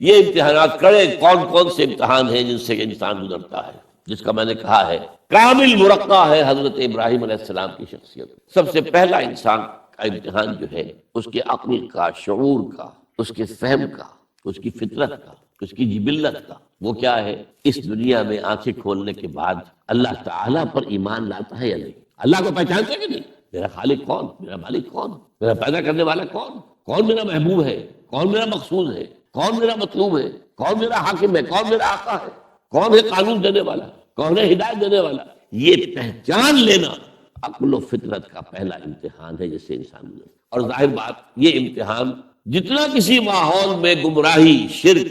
یہ امتحانات کڑے کون کون سے امتحان ہیں جن سے انسان گزرتا ہے، جس کا میں نے کہا ہے کامل مرقع ہے حضرت ابراہیم علیہ السلام کی شخصیت۔ سب سے پہلا انسان کا امتحان جو ہے اس کے عقل کا، شعور کا، اس کے فہم کا، اس کی فطرت کا، اس کی جبلت کا، وہ کیا ہے؟ اس دنیا میں آنکھیں کھولنے کے بعد اللہ تعالیٰ پر ایمان لاتا ہے یا نہیں؟ اللہ کو پہچانتا ہے کہ نہیں؟ میرا خالق کون، میرا مالک کون، میرا پیدا کرنے والا کون، کون میرا محبوب ہے، کون میرا مقصود ہے، کون میرا مطلوب ہے، کون میرا حاکم ہے، کون میرا آقا ہے، کون ہے قانون دینے والا، کون ہے ہدایت دینے والا۔ یہ پہچان لینا عقل و فطرت کا پہلا امتحان ہے جس سے انسان گزرتا ہے۔ اور ظاہر بات یہ امتحان جتنا کسی ماحول میں گمراہی، شرک،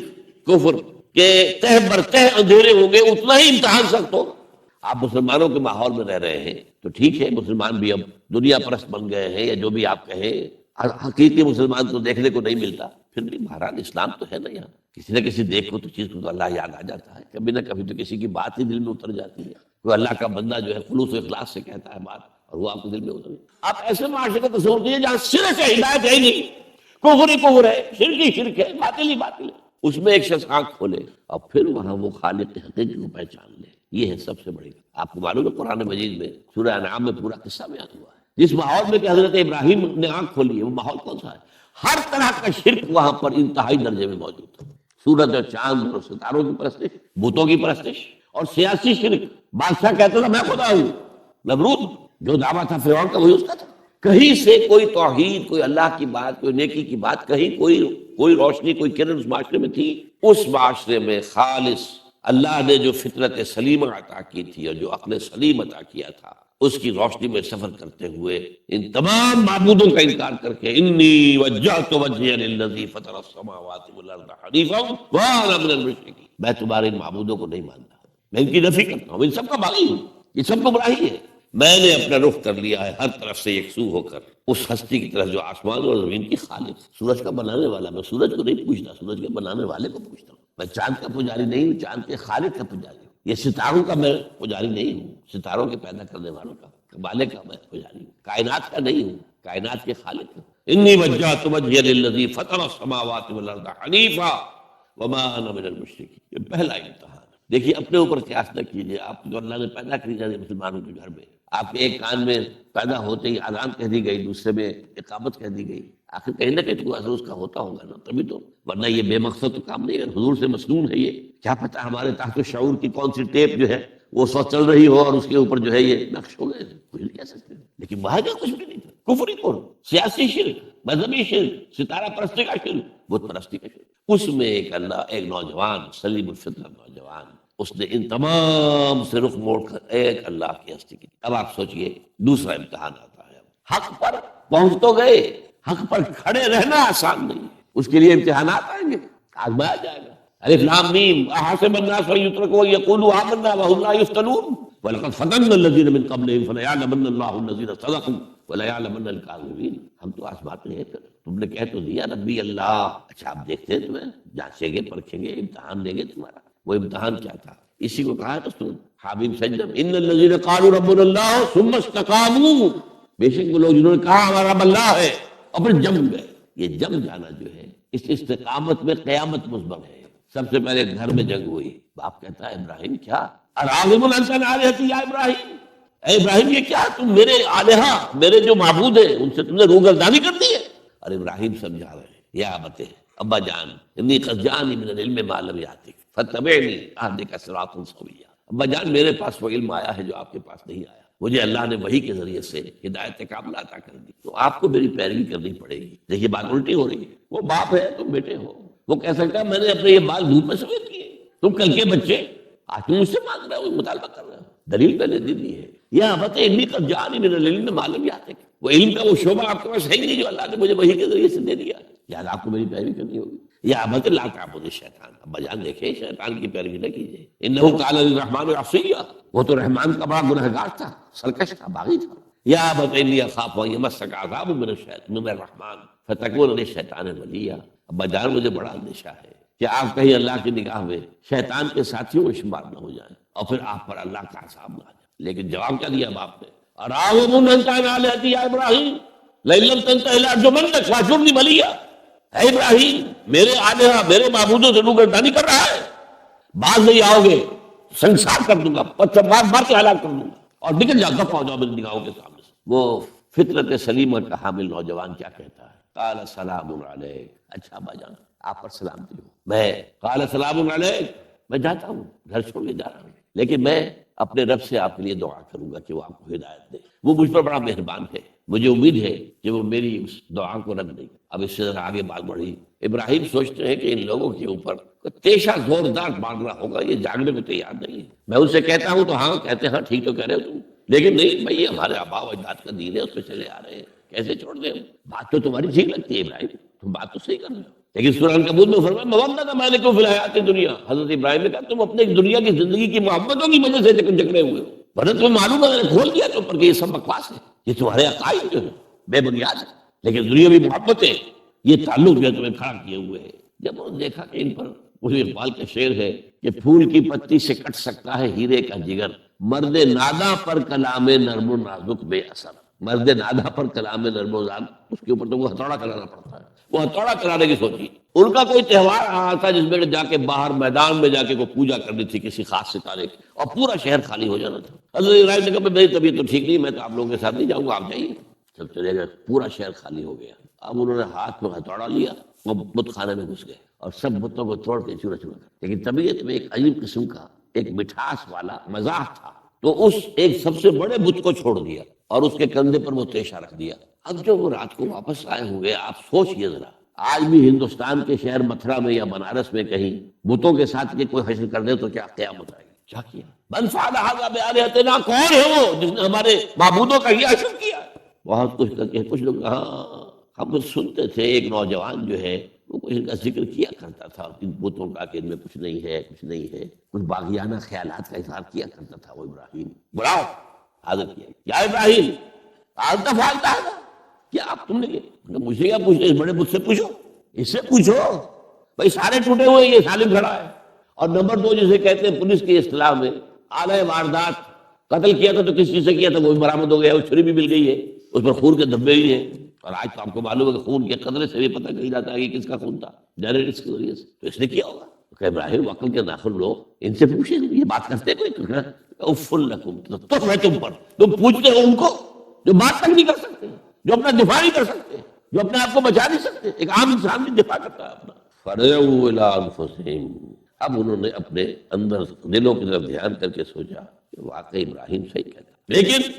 کفر کے تہ برتہ اندھیرے ہوں گے اتنا ہی امتحان سخت ہوگا۔ آپ مسلمانوں کے ماحول میں رہ رہے ہیں تو ٹھیک ہے، مسلمان بھی اب دنیا پرست بن گئے ہیں یا جو بھی آپ کہیں، حقیقی مسلمان تو دیکھنے کو نہیں ملتا، پھر بھی بہرحال اسلام تو ہے نا یہاں، کسی نہ کسی دیکھو تو چیز کو تو اللہ یاد آ جاتا ہے، کبھی نہ کبھی تو کسی کی بات ہی دل میں اتر جاتی ہے، کوئی اللہ کا بندہ جو ہے خلوص و اخلاص سے کہتا ہے بات اور وہ آپ کے دل میں اتر جاتی ہے۔ آپ ایسے معاشرے کا تصور کیجیے جہاں صرف ہدایت ہے ہی نہیں، کفر ہی کفر ہے، شرک ہی شرک ہے، باطل ہی باطل ہے، اس میں ایک شخص آنکھ کھولے اور پھر وہاں وہ خالق حقیقی کو پہچان لے، یہ ہے سب سے بڑی بات۔ آپ کو معلوم ہے قرآن مجید میں سورہ انعام میں پورا قصہ بیان ہوا ہے، جس ماحول میں کہ حضرت ابراہیم نے آنکھ کھولی ہے وہ ماحول کون سا ہے؟ ہر طرح کا شرک وہاں پر انتہائی درجے میں موجود تھا، سورج اور چاند اور ستاروں کی پرستش، بتوں کی پرستش اور سیاسی شرک۔ بادشاہ کہتا تھا میں خدا ہوں، نمرود جو دعویٰ تھا فرعون کا وہی اس کا تھا۔ کہیں سے کوئی توحید، کوئی اللہ کی بات، کوئی نیکی کی بات، کہیں کوئی روشنی، کوئی کرن اس معاشرے میں تھی؟ اس معاشرے میں خالص اللہ نے جو فطرت سلیمہ عطا کی تھی اور جو عقل سلیم عطا کیا تھا، اس کی روشنی میں سفر کرتے ہوئے ان تمام معبودوں کا انکار کر کے انی وجہت وجہی للذی فطر السماوات والارض حنیفا وانا من المشرکین، میں تمہارے ان معبودوں کو نہیں مانتا، میں ان کی نفی کرتا ہوں، ان سب کا باغی ہوں، یہ سب گمراہی ہے، میں نے اپنا رخ کر لیا ہے ہر طرف سے یکسو ہو کر اس ہستی کی طرف جو آسمان اور زمین کی خالق، سورج کا بنانے والا۔ میں سورج کو نہیں پوچھتا، سورج کے بنانے والے کو پوچھتا ہوں۔ میں چاند کا پجاری نہیں ہوں، چاند کے خالق کا پجاری ہوں۔ یہ ستاروں کا میں پجاری نہیں ہوں، ستاروں کے پیدا کرنے والوں کا، مالک کا میں پجاری ہوں، کائنات کا نہیں ہوں، کائنات کے خالق ہوں۔ انی وجہت وجہی للذی فطر السماوات والارض حنیفا وما انا من المشرکین۔ یہ پہلا امتحان۔ دیکھیے اپنے اوپر قیاس نہ کیجیے، آپ جو اللہ نے پیدا کی جائے مسلمانوں کے گھر میں، آپ کے ایک کان میں پیدا ہوتے ہی اذان کہہ دی گئی، دوسرے میں اقامت کہہ دی گئی، آخر کہیں نہ کہیں تو اثر اس کا ہوتا ہوگا نا، تبھی تو، ورنہ یہ بے مقصد تو کام نہیں ہے، حضور سے مسنون ہے یہ، کیا پتہ ہمارے تحت شعور کی کون سی ٹیپ جو ہے وہ سو چل رہی ہو اور اس کے اوپر جو ہے یہ نقش ہو گئے، کچھ نہیں کہہ سکتے۔ لیکن وہاں کا کچھ بھی نہیں تھا، کفری کفر، سیاسی شرک، مذہبی شرک، ستارہ پرستی کا شرک، بت پرستی کا شرک۔ اس میں ایک نوجوان سلیم الفطرت نوجوان، اس نے ان تمام سے رخ موڑ کر ایک اللہ کی ہستی کی۔ اب آپ سوچئے دوسرا امتحان آتا ہے، حق پر پہنچ تو گئے، حق پر کھڑے رہنا آسان نہیں، اس کے لیے امتحانات آئیں گے، آزمایا جائے گا۔ الف لام میم احسب الناس ان یترکوا ان یقولوا آمنا وهم لا یفتنون ولقد فتنا الذین من قبلهم فلیعلمن اللہ الذین صدقوا ولیعلمن الکاذبین۔ ہم تو آزماتے ہیں، تم نے کہہ تو دیا ربی اللہ، اچھا آپ دیکھتے ہیں تمہیں جانچیں گے، پرکھیں گے، امتحان دیں گے تمہارا۔ وہ امتحان کیا تھا؟ اسی کو کہا رسول حبیب سجدہ ان الذین قالوا ربنا اللہ ثم استقاموا، بے شک وہ لوگ جنہوں نے کہا ہمارا رب اللہ ہے اور پھر جم گئے۔ یہ جم جانا جو ہے اس استقامت میں قیامت مسبق ہے۔ سب سے پہلے گھر میں جنگ ہوئی، باپ کہتا ہے ابراہیم کیا اراغب انت عن آلہتی یا ابراہیم، اے ابراہیم یہ کیا تم میرے آلہہ، میرے جو معبود ہیں ان سے تم نے روگردانی کر دی ہے؟ اور ابراہیم سمجھا رہے ہیں یا ابت، ابا جان انی قد جاءنی من العلم ما لم یأتک فتبعنی اہدک صراطا سویا۔ ابا جان میرے پاس وہ علم آیا ہے جو آپ کے پاس نہیں آیا، مجھے اللہ نے وحی کے ذریعے سے ہدایت کاملہ عطا کر دی، تو آپ کو میری پیروی کرنی پڑے گی۔ دیکھیے بات الٹی ہو رہی ہے، وہ باپ ہے تم بیٹے ہو، وہ کہہ سکتا ہے میں نے اپنے یہ بال دھوپ میں سفید کیے، تم کل کے بچے آج تم مجھ سے مانگ رہے ہو، مطالبہ کر رہے ہو۔ دلیل پہلے دے دی ہے، یا ابت انی قد جاءنی من العلم ما لم یأتک، وہ علم کا وہ شعبہ آپ کے پاس ہے ہی نہیں جو اللہ نے مجھے وحی کے ذریعے سے دے دیا، یاد آپ کو میری پیروی کرنی ہوگی۔ یا ابت لا تعبد الشیطان، ابا جان دیکھیں شیطان کی پیروی نہ کیجیے، انہ کان للرحمن عصیا، وہ تو رحمان کا بڑا گنہگار تھا، سرکش تھا، باغی تھا۔ یا ابت انی اخاف ان یمسک عذاب من الرحمن فتکون للشیطان ولیا، ابا جان مجھے بڑا اندیشہ ہے کہ آپ کہیں اللہ کی نگاہ میں شیطان کے ساتھیوں میں شمار نہ ہو جائیں اور پھر آپ پر اللہ کا عذاب نہ آ جائے۔ لیکن جواب کیا دیا باپ نے؟ اراغب انت عن آلہتی یا ابراہیم لئن لم تنتہ لارجمنک واہجرنی ملیا، اے ابراہیم میرے آلہہ میرے معبودوں سے روگردانی کر رہا ہے، باز نہیں آؤ گے سنسار کر دوں گا، پتھر مار مار کے ہلاک کر دوں گا، اور نکل جاؤ، دفع ہو جاؤ میری نگاہوں کے سامنے سے۔ وہ فطرت سلیمہ کا حامل نوجوان کیا کہتا ہے؟ قال سلام علیک، اچھا ابا جان آپ پر سلامتی ہو۔ میں قال سلام علیک، میں جاتا ہوں، گھر چھوڑ کے جا رہا ہوں، لیکن میں اپنے رب سے آپ کے لیے دعا کروں گا کہ وہ آپ کو ہدایت دے، وہ مجھ پر بڑا مہربان ہے، مجھے امید ہے کہ وہ میری اس دعا کو رد دے گا۔ اب اس سے ذرا آگے بات بڑھی، ابراہیم سوچتے ہیں کہ ان لوگوں کے اوپر تیشہ زوردار مارنا ہوگا، یہ جاگنے کو تیار نہیں ہے۔ میں ان سے کہتا ہوں تو ہاں کہتے ہیں، ہاں ٹھیک تو کہہ رہے ہو تم، لیکن نہیں بھائی ہمارے آبا و اجداد کا دین ہے، اس پہ چلے آ رہے ہیں، کیسے چھوڑ دیں؟ بات تو تمہاری ٹھیک لگتی ہے ابراہیم، تم بات تو صحیح کر رہے ہو، لیکن سورہ عنکبوت میں فرمایا مودۃ مالکم فی الحیات دنیا، حضرت ابراہیم نے کہا تم اپنے دنیا کی زندگی کی محبتوں کی وجہ سے جکڑے ہوئے ہو، ورنہ تمہیں معلوم ہے میں نے کھول دیا تم پر کہ یہ سب بکواس ہے، یہ تمہارے عقائد جو ہے بے بنیاد ہے، لیکن دنیاوی محبتیں یہ تعلق جو ہے تمہیں کھڑا کیے ہوئے ہے۔ جب انہوں نے دیکھا کہ ان پر وہی اقبال کا شعر ہے کہ پھول کی پتی سے کٹ سکتا ہے ہیرے کا جگر، مرد ناداں پر کلام نرم و نازک بے اثر، مرد ناداں پر کلام نرم و نازک، اس کے اوپر تو وہ ہتھوڑا چلانا پڑتا ہے، وہ ہتھوڑا چلانے کی سوچی۔ ان کا کوئی تہوار آیا تھا جس میں جا کے باہر میدان میں جا کے کوئی پوجا کرنی تھی کسی خاص ستارے کی، اور پورا شہر خالی ہو جانا تھا۔ حضرت ابراہیم نے کہا میری طبیعت تو ٹھیک نہیں، میں تو آپ لوگوں کے ساتھ نہیں جاؤں گا، آپ جائیے۔ جب چلے گئے پورا شہر خالی ہو گیا۔ اب انہوں نے ہاتھ میں ہتھوڑا لیا، وہ بت خانے میں گھس گئے اور سب بتوں کو توڑ کے چورا چورا کر، لیکن طبیعت میں ایک عجیب قسم کا ایک مٹھاس والا مزاح تھا، تو اس ایک سب سے بڑے بت کو چھوڑ دیا اور اس کے کندھے پر وہ تیشہ رکھ دیا۔ اب جو وہ رات کو واپس آئے ہوئے، آپ سوچئے ذرا، آج بھی ہندوستان کے شہر متھرا میں یا بنارس میں کہیں بتوں کے ساتھ کے کوئی حشر کر دے تو کیا قیامت آئے گی؟ کیا کیا؟ من فعل ھذا بآلہتنا، کون ہے وہ جس نے ہمارے معبودوں کا یہ حشر کیا؟ بہت کچھ کر کے کچھ لوگ ہاں ہم سنتے تھے، ایک نوجوان جو ہے وہ کچھ ان کا ذکر کیا کرتا تھا، ان بتوں کا کہ ان میں کچھ نہیں ہے، کچھ نہیں ہے، کچھ باغیانہ خیالات کا اظہار کیا کرتا تھا وہ ابراہیم۔ بلاؤ حاضر کیا، یا ابراہیم آنت فعلت ھذا، کیا آپ تم نے کیا؟ مجھے کیا پوچھتے، اس بڑے بت سے پوچھو، اس سے پوچھو، بھائی سارے ٹوٹے ہوئے یہ سالم کھڑا ہے۔ اور نمبر دو جسے کہتے ہیں پولیس کی اصطلاح میں آلہ واردات، قتل کیا تھا تو کس چیز سے کیا تھا وہ بھی برآمد ہو گیا، وہ چھری بھی مل گئی ہے، اس پر خون کے دھبے بھی ہیں، اور آج تو آپ کو معلوم ہے کہ خون کے قطرے سے بھی پتہ چل جاتا ہے کہ کس کا خون تھا، جنیٹکس کے ذریعے سے، تو اس نے کیا ہوگا؟ کہ ابراہیم عقل کے ناخن لو، ان سے پوچھیں، یہ بات کرتے کوئی؟ اف لکم، تو ہے تم پر، تم پوچھتے ہو ان کو جو بات تک نہیں کر سکتے، جو اپنا دفاع نہیں کر سکتے، جو اپنے آپ کو بچا نہیں سکتے، ایک عام انسان بھی دفاع کرتا ہے اپنا۔ فَرَجَعُوا إِلَىٰ أَنفُسِهِمْ، اب انہوں نے اپنے اندر دلوں کی طرف دھیان کر کے سوچا کہ واقعی ابراہیم صحیح کہتا، لیکن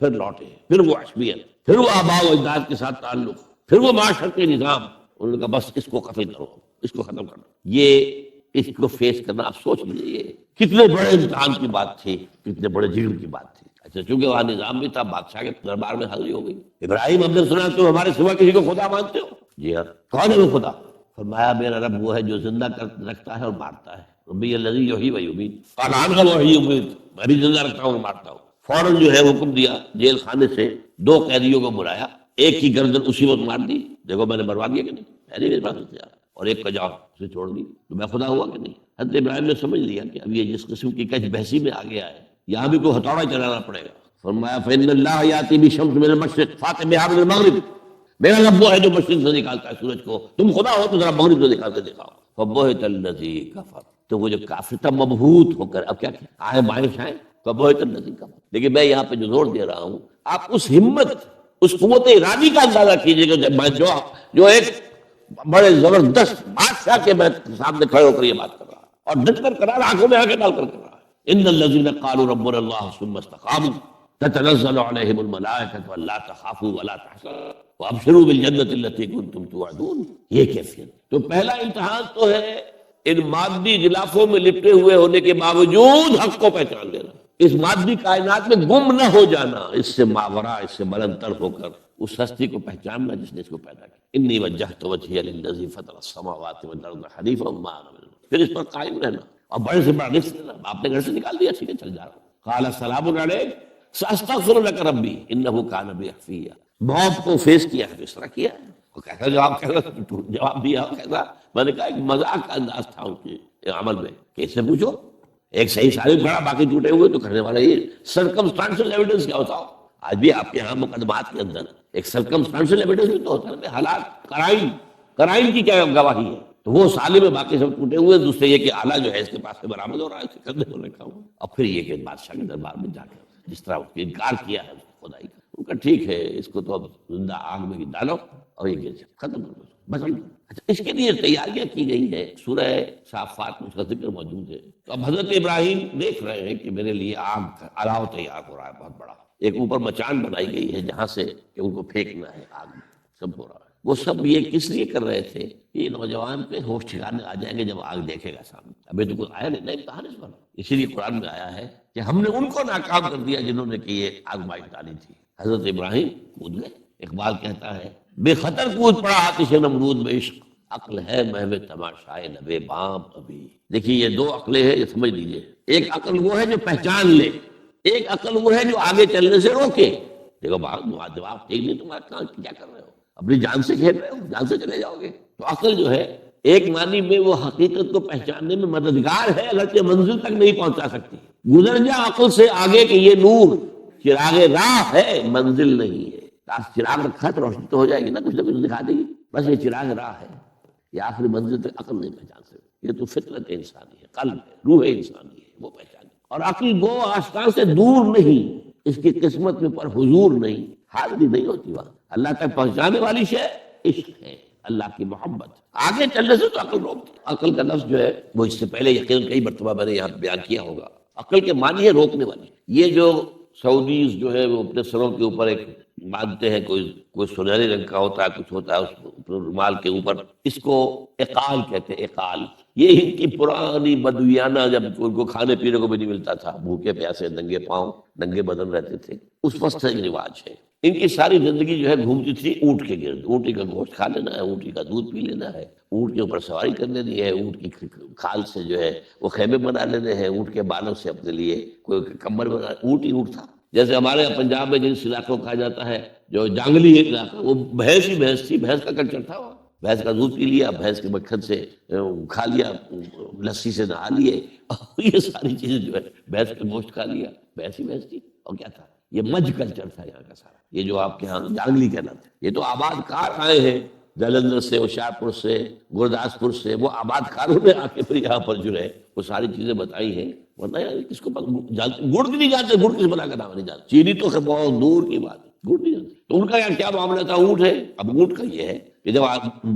پھر لوٹے، پھر وہ عصبیت، پھر وہ آباء و اجداد کے ساتھ تعلق، پھر وہ معاشرت کے نظام۔ انہوں نے کہا بس اس کو قتل کرو، اس کو ختم کرو۔ یہ اس کو فیس کرنا، آپ سوچ لیجیے کتنے بڑے امتحان کی بات تھی، کتنے بڑے جرم کی بات تھی۔ اچھا چونکہ وہاں نظام بھی تھا، بادشاہ کے دربار میں حاضری ہو گئی۔ ابراہیم ہم نے سنا تم ہمارے سوا کسی کو خدا مانتے ہو؟ جی ہاں۔ کون ہے وہ خدا؟ فرمایا میرا رب وہ ہے جو زندہ رکھتا ہے اور مارتا ہے، ربی الذی یحیی و یمیت، قال عنہ وحی یمیت، میں بھی زندہ رکھتا ہوں اور مارتا ہوں۔ فوراً جو ہے حکم دیا، جیل خانے سے 2 قیدیوں کو بلایا، ایک کی گردن اسی وقت مار دی، دیکھو میں نے مروا دیا کہ نہیں، پہلے میرے پاس ہتھیار، اور ایک کا جاؤ اسے چھوڑ دی، تو میں خدا ہوا کہ نہیں؟ حضرت ابراہیم نے سمجھ لیا کہ اب یہ جس قسم کی کج بحثی میں آ گیا ہے، یہاں بھی کوئی ہتھوڑا چلانا پڑے گا۔ فرمایا فإن اللہ یاتی بالشمس من المشرق فأت بہا من المغرب، میرا رب وہ ہے جو مشرق سے نکالتا ہے سورج کو، تم خدا ہو تو ذرا مغرب سے نکال کے دکھاؤ۔ فبہت الذی کفر، تو وہ جو کافر تھا مبہوت ہو کر اب کیا آئے بائیں شائیں، فبہت الذی کفر۔ لیکن میں یہاں پہ جو زور دے رہا ہوں، آپ اس ہمت، اس قوت ارادی کا اندازہ کیجیے کہ جو ایک بڑے زبردست بادشاہ کے سامنے کھڑے ہو کر یہ بات کر رہا ہے، اور ڈٹ کر کرا رہا، آنکھوں میں آنکھیں ڈال کر کر رہا ہے۔ ان الذین قالوا ربنا اللہ ثم استقاموا تتنزل علیہم الملائکۃ الا تخافوا ولا تحزنوا وابشروا بالجنۃ التی کنتم توعدون۔ یہ کیفیت تو پہلا امتحان تو ہے ان مادی غلافوں میں لپٹے ہوئے ہونے کے باوجود حق کو پہچان لینا، اس مادی کائنات میں گم نہ ہو جانا، اس سے ماورا، اس سے بلند تر ہو کر اس ہستی کو پہچاننا جس نے اس کو پیدا کیا۔ انی وجہت وجہی للذی فطر السماوات والارض حنیفا وما انا من المشرکین، پھر اس پر قائم رہنا، اور بڑے سے بڑا رزق لینا۔ آپ نے گھر سے نکال دیا، ٹھیک ہے چل جا رہا ہوں۔ قال السلام علیک ساستغفر لک ربی انہ کان بی حفیہ، موت کو فیس کیا ہے، اس طرح کیا ہے، کیسا جواب دیا، کیسا، میں نے کہا ایک مذاق کا انداز تھا ان کے عمل میں کہ اس سے پوچھو، ایک صحیح سالم کھڑا باقی ٹوٹے ہوئے، تو کرنے والا یہ سرکمسٹانشل ایویڈنس کیا ہوتا ہو؟ آج بھی آپ کے یہاں مقدمات کے اندر ایک سرکمسٹانشل ایویڈنس بھی تو ہوتا ہے، حالات، کرائم کی کیا گواہی ہے؟ تو وہ سالم ہے، باقی سب ٹوٹے ہوئے. دوسرے یہ کہ آلہ جو ہے اس کے پاس سے برآمد ہو رہا ہے، اس کے کندھے پر رکھا ہوا. اور پھر یہ کہ بادشاہ کے دربار میں جا کر جس طرح اس نے انکار کیا ہے خدائی کا، ان کا ٹھیک ہے، اس کو تو اب زندہ آگ میں ڈالو اور یہ گر جائے، ختم کر دو بس. اچھا، اس کے لیے تیاریاں کی گئی ہیں. سورہ صافات میں اس کا ذکر موجود ہے. تو اب حضرت ابراہیم دیکھ رہے ہیں کہ میرے لیے آگ کا الاؤ تیار ہو رہا ہے بہت بڑا. ایک اوپر مچان بنائی گئی ہے جہاں سے کہ ان کو پھینکنا ہے آگ میں. سب ہو رہا ہے. وہ سب یہ کس لیے کر رہے تھے؟ یہ نوجوان پہ ہوش ٹھکانے آ جائیں گے جب آگ دیکھے گا سامنے. ابھی تو کوئی آیا نہیں نا امتحان اس پر. اسی لیے قرآن میں آیا ہے کہ ہم نے ان کو ناکام کر دیا جنہوں نے کہ یہ آزمائش ڈالی تھی. حضرت ابراہیم کود گئے. اقبال کہتا ہے بے خطر کود پڑا آتش نمرود میں عشق، عقل ہے محو تماشائے لبے بام ابھی. دیکھیے یہ دو عقلیں ہیں، یہ سمجھ لیجیے. ایک عقل وہ ہے جو پہچان لے، ایک عقل وہ ہے جو آگے چلنے سے روکے. دیکھو دماغ ٹھیک نہیں، تمہارا کام کیا کر رہے ہو؟ اپنی جان سے کھیل رہے ہو، جان سے چلے جاؤ گے. تو عقل جو ہے ایک معنی میں وہ حقیقت کو پہچاننے میں مددگار ہے، اگرچہ منزل تک نہیں پہنچا سکتی. گزر جا عقل سے آگے کہ یہ نور چراغ راہ ہے، منزل نہیں ہے. چراغ رکھا تو روشنی تو ہو جائے گی نا، کچھ نہ کچھ دکھا دے گی. بس یہ چراغ راہ ہے، یہ آخری منزل تک عقل نہیں پہچان سکتی. یہ تو فطرت انسانی ہے، قلب ہے، روح انسانی ہے، وہ پہچانے. اور عقل گو آستان سے دور نہیں، اس کی قسمت میں پر حضور نہیں، حاضری نہیں ہوتی وہاں. اللہ تک پہنچانے والی شے عشق ہے، اللہ کی محبت. آگے چلنے سے تو عقل روکتی. عقل کا لفظ جو ہے وہ اس سے پہلے یقیناً کئی مرتبہ میں نے یہاں بیان کیا ہوگا. عقل کے معنی ہے روکنے والی. یہ جو سعودیز جو ہے وہ اپنے سروں کے اوپر ایک باندھتے ہیں، کوئی سنہرے رنگ کا ہوتا ہے، کچھ ہوتا ہے اس رومال کے اوپر، اس کو اقال کہتے ہیں. اقال یہ ان کی پرانی بدویانہ، جب ان کو کھانے پینے کو بھی نہیں ملتا تھا، بھوکے پیاسے ننگے پاؤں ننگے بدن رہتے تھے، اس وقت سے ایک رواج ہے. ان کی ساری زندگی جو ہے گھومتی تھی اونٹ کے گرد. اونٹی کا گوشت کھا لینا ہے، اونٹی کا دودھ پی لینا ہے، اونٹ کے اوپر سواری کر لینی ہے، اونٹ کی کھال سے جو ہے وہ خیمے بنا لینے ہیں، اونٹ کے بالوں سے اپنے لیے کوئی کمبل بنا. اونٹ ہی اونٹ تھا. جیسے ہمارے پنجاب میں جن علاقوں کو کہا جاتا ہے جو جانگلی علاقہ، وہ بھینس ہی بھینس تھی، بھینس کا کلچر تھا. وہ بھینس کا دودھ پی لیا، بھینس کے مکھن سے کھا لیا، لسی سے نہا لیے، اور یہ ساری چیزیں جو ہے بھینس کا گوشت کھا لیا. بھینس ہی بھینس تھی. اور کیا تھا؟ یہ مج کلچر تھا یہاں کا سارا. یہ جو آپ کے ہاں جانگلی کہلاتے ہیں، یہ تو آباد کار آئے ہیں جلندھر سے، ہوشیارپور سے، گرداسپور سے. وہ آباد کاروں نے آ کے پھر یہاں پر جو ہے وہ ساری چیزیں بتائی ہیں. ورنہ یار کس کو جانتے؟ گڑ بھی نہیں جانتے. گڑ کس بنا کا نام نہیں جانتے. چینی تو بہت دور کی بات ہے، گڑ نہیں جانتے. تو ان کا یار کیا معاملہ تھا؟ اونٹ ہے. اب اونٹ کا یہ ہے کہ جب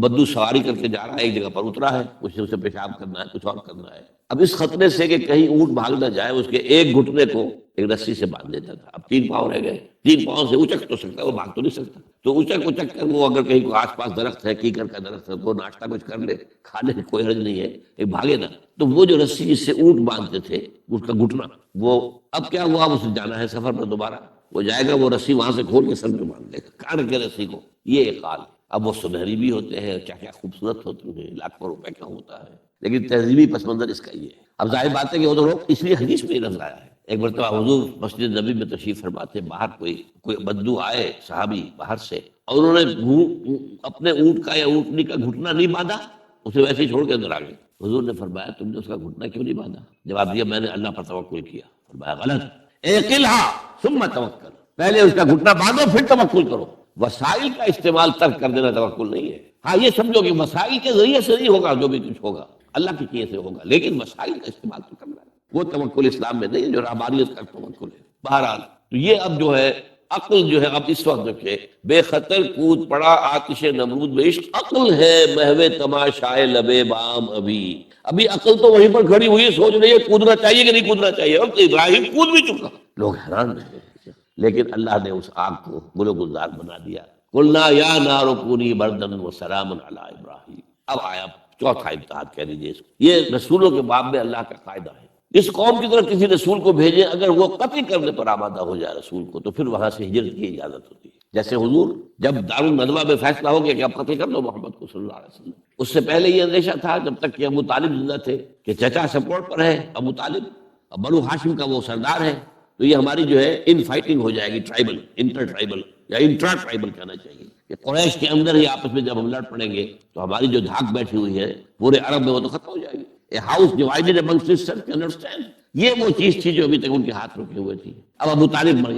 بدو سواری کر کے جا رہا ہے، ایک جگہ پر اترا ہے، اسے پیشاب کرنا ہے، کچھ اور کرنا ہے. اب اس خطرے سے کہ کہیں اونٹ بھاگ نہ جائے، اس کے ایک گھٹنے کو ایک رسی سے باندھ دیتا تھا. اب 3 پاؤں رہ گئے، 3 پاؤں سے اچک تو سکتا ہے، وہ بھاگ تو نہیں سکتا. تو اچک کر وہ اگر کہیں آس پاس درخت ہے، کیکر کا درخت ہے، وہ ناشتہ کچھ کر لے، کھانے کی کوئی حرج نہیں ہے، ایک بھاگے نا. تو وہ جو رسی جس سے اونٹ باندھتے تھے، اس کا گھٹنا، وہ اب کیا ہوا؟ اسے جانا ہے سفر پر دوبارہ، وہ جائے گا، وہ رسی وہاں سے کھول کے سر پہ باندھ دے گا، کاٹ کے رسی کو. یہ اقال. اب وہ سنہری بھی ہوتے ہیں، کیا کیا خوبصورت ہوتے ہیں، لاکھوں روپے کا ہوتا ہے، لیکن تہذیبی پس منظر اس کا یہ ہے. اب ظاہر بات ہے کہ وہ تو روک، اس لیے حدیث میں لفظ آیا ہے. ایک مرتبہ حضور مسجد نبی میں تشریف فرماتے، باہر کوئی بدو آئے صحابی باہر سے، اور انہوں نے اپنے اونٹ کا یا اونٹنی کا گھٹنا نہیں باندھا، اسے ویسے ہی چھوڑ کے اندر آ گئے. حضور نے فرمایا تم نے اس کا گھٹنا کیوں نہیں باندھا؟ جواب دیا میں نے اللہ پر توکل کیا. فرمایا غلط. اعقلھا ثم توکل، پہلے اس کا گھٹنا باندھو پھر توکل کرو. وسائل کا استعمال ترک کر دینا توکل نہیں ہے. ہاں یہ سمجھو کہ وسائل کے ذریعے سے نہیں ہوگا، جو بھی کچھ ہوگا اللہ کی چیز سے ہوگا، لیکن وسائل کا استعمال تو کرنا ہے. وہ توکل اسلام میں نہیں ہے جو رہبانیت کا توکل ہے. بہرحال تو یہ اب جو ہے عقل جو ہے اب اس وقت دیکھے بے خطر کود پڑا آتش نمرود میں عشق، عقل ہے محو تماشائے لبے بام ابھی. ابھی عقل تو وہیں پر کھڑی ہوئی سوچ رہی ہے کودنا چاہیے کہ نہیں کودنا چاہیے. اب تو ابراہیم کود بھی چکا. لوگ حیران رہے، لیکن اللہ نے اس آگ کو گل و گلزار بنا دیا. قلنا یا نار کونی بردن و سلام علی ابراہیم. اب آیا چوتھا امتحان کہہ لیجیے اس کو. یہ رسولوں کے باب میں اللہ کا قاعدہ ہے. اس قوم کی طرف کسی رسول کو بھیجیں، اگر وہ قتل کرنے پر آمادہ ہو جائے رسول کو، تو پھر وہاں سے ہجرت کی اجازت ہوتی ہے. جیسے حضور جب دارالندوہ میں فیصلہ ہو گیا کہ اب قتل کر دو محمد کو صلی اللہ علیہ وسلم، اس سے پہلے یہ اندیشہ تھا جب تک کہ ابو طالب زندہ تھے کہ چچا سپورٹ پر ہے ابو طالب، اب بنو ہاشم کا وہ سردار ہے، تو یہ ہماری جو ہے ان فائٹنگ ہو جائے گی، ٹرائبل، انٹر ٹرائبل یا انٹرا ٹرائبل کہنا چاہیے، کہ قریش کے اندر ہی آپس میں جب ہم لڑ پڑیں گے تو ہماری جو دھاک بیٹھی ہوئی ہے پورے عرب میں وہ تو ختم ہو جائے گی. A house divided amongst sisters, you understand؟ یہ وہ چیز تھی جو ابھی تک ان کے ہاتھ رکے ہوئے تھی. اب ابو طالب مر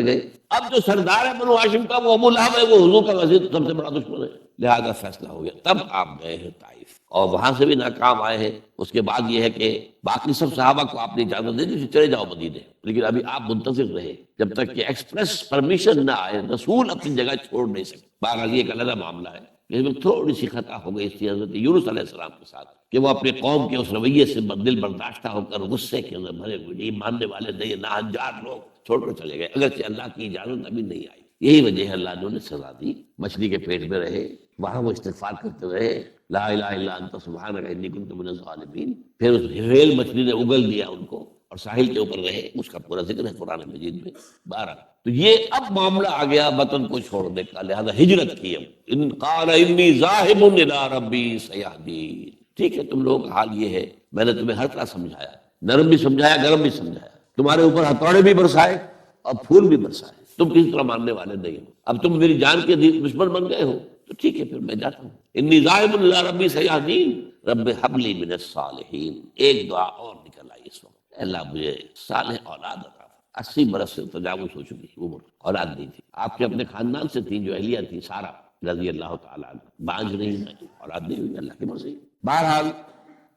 گئے. اب جو سردار ہے بنو ہاشم کا وہ ابو لہب ہے، وہ حضور کا وزیر سب سے بڑا دشمن ہے. لہذا فیصلہ ہو گیا. تب آپ گئے ہیں طائف. اور وہاں سے بھی ناکام آئے ہیں۔ اس کے بعد یہ ہے کہ باقی سب صحابہ کو آپ نے اجازت دے دی چلے جاؤ مدینے، لیکن ابھی آپ منتظر رہے جب تک کہ ایکسپریس پرمیشن نہ آئے، رسول اپنی جگہ چھوڑ نہیں سکتے۔ بہرحال یہ ایک علیحدہ معاملہ ہے، اس میں تھوڑی سی خطا ہو گئی تھی حضرت یونس علیہ السلام کے ساتھ کہ وہ اپنے قوم کے اس رویے سے دل برداشتہ ہو کر غصے کے اندر بھرے ہوئے، یہ ماننے والے نہیں، ناہنجار لوگ چھوڑ کر چلے گئے، اگرچہ اللہ کی اجازت ابھی نہیں آئی۔ یہی وجہ ہے اللہ نے انہیں سزا دی، مچھلی کے پیٹ میں رہے، وہاں وہ استغفار کرتے رہے، لا الہ الا انت سبحانک انی کنت من الظالمین۔ پھر اس ہیل مچھلی نے اگل دیا ان کو اور ساحل کے اوپر رہے، اس کا پورا ذکر ہے قرآن مجید میں 12۔ تو یہ اب معاملہ آ گیا وطن کو چھوڑنے کا، لہذا ہجرت کی۔ اب ان قال انی ذاہب الی ربی سیہدین، ٹھیک ہے تم لوگوں کا حال یہ ہے، میں نے تمہیں ہر طرح سمجھایا، نرم بھی سمجھایا، گرم بھی سمجھایا، تمہارے اوپر ہتھوڑے بھی برسائے اور پھول بھی برسائے، تم کسی طرح ماننے والے نہیں ہو، اب تم میری جان کے دشمن بن گئے ہو تو ٹھیک ہے پھر میں جاتا ہوں۔ انی ذاہب الی ربی سیہدین رب ہب لی من الصالحین۔ ایک دعا اور نکل آئی اس وقت، اللہ مجھے صالح اولاد عطا۔ 80 برس سے تجاوز ہو چکی عمر، اولاد نہیں تھی، آپ کے اپنے خاندان سے تھی جو اہلیہ تھی سارہ رضی اللہ تعالیٰ عنہ، بانجھ نہیں ہوئی، اولاد نہیں ہوئی، اللہ کی مرضی۔ بہرحال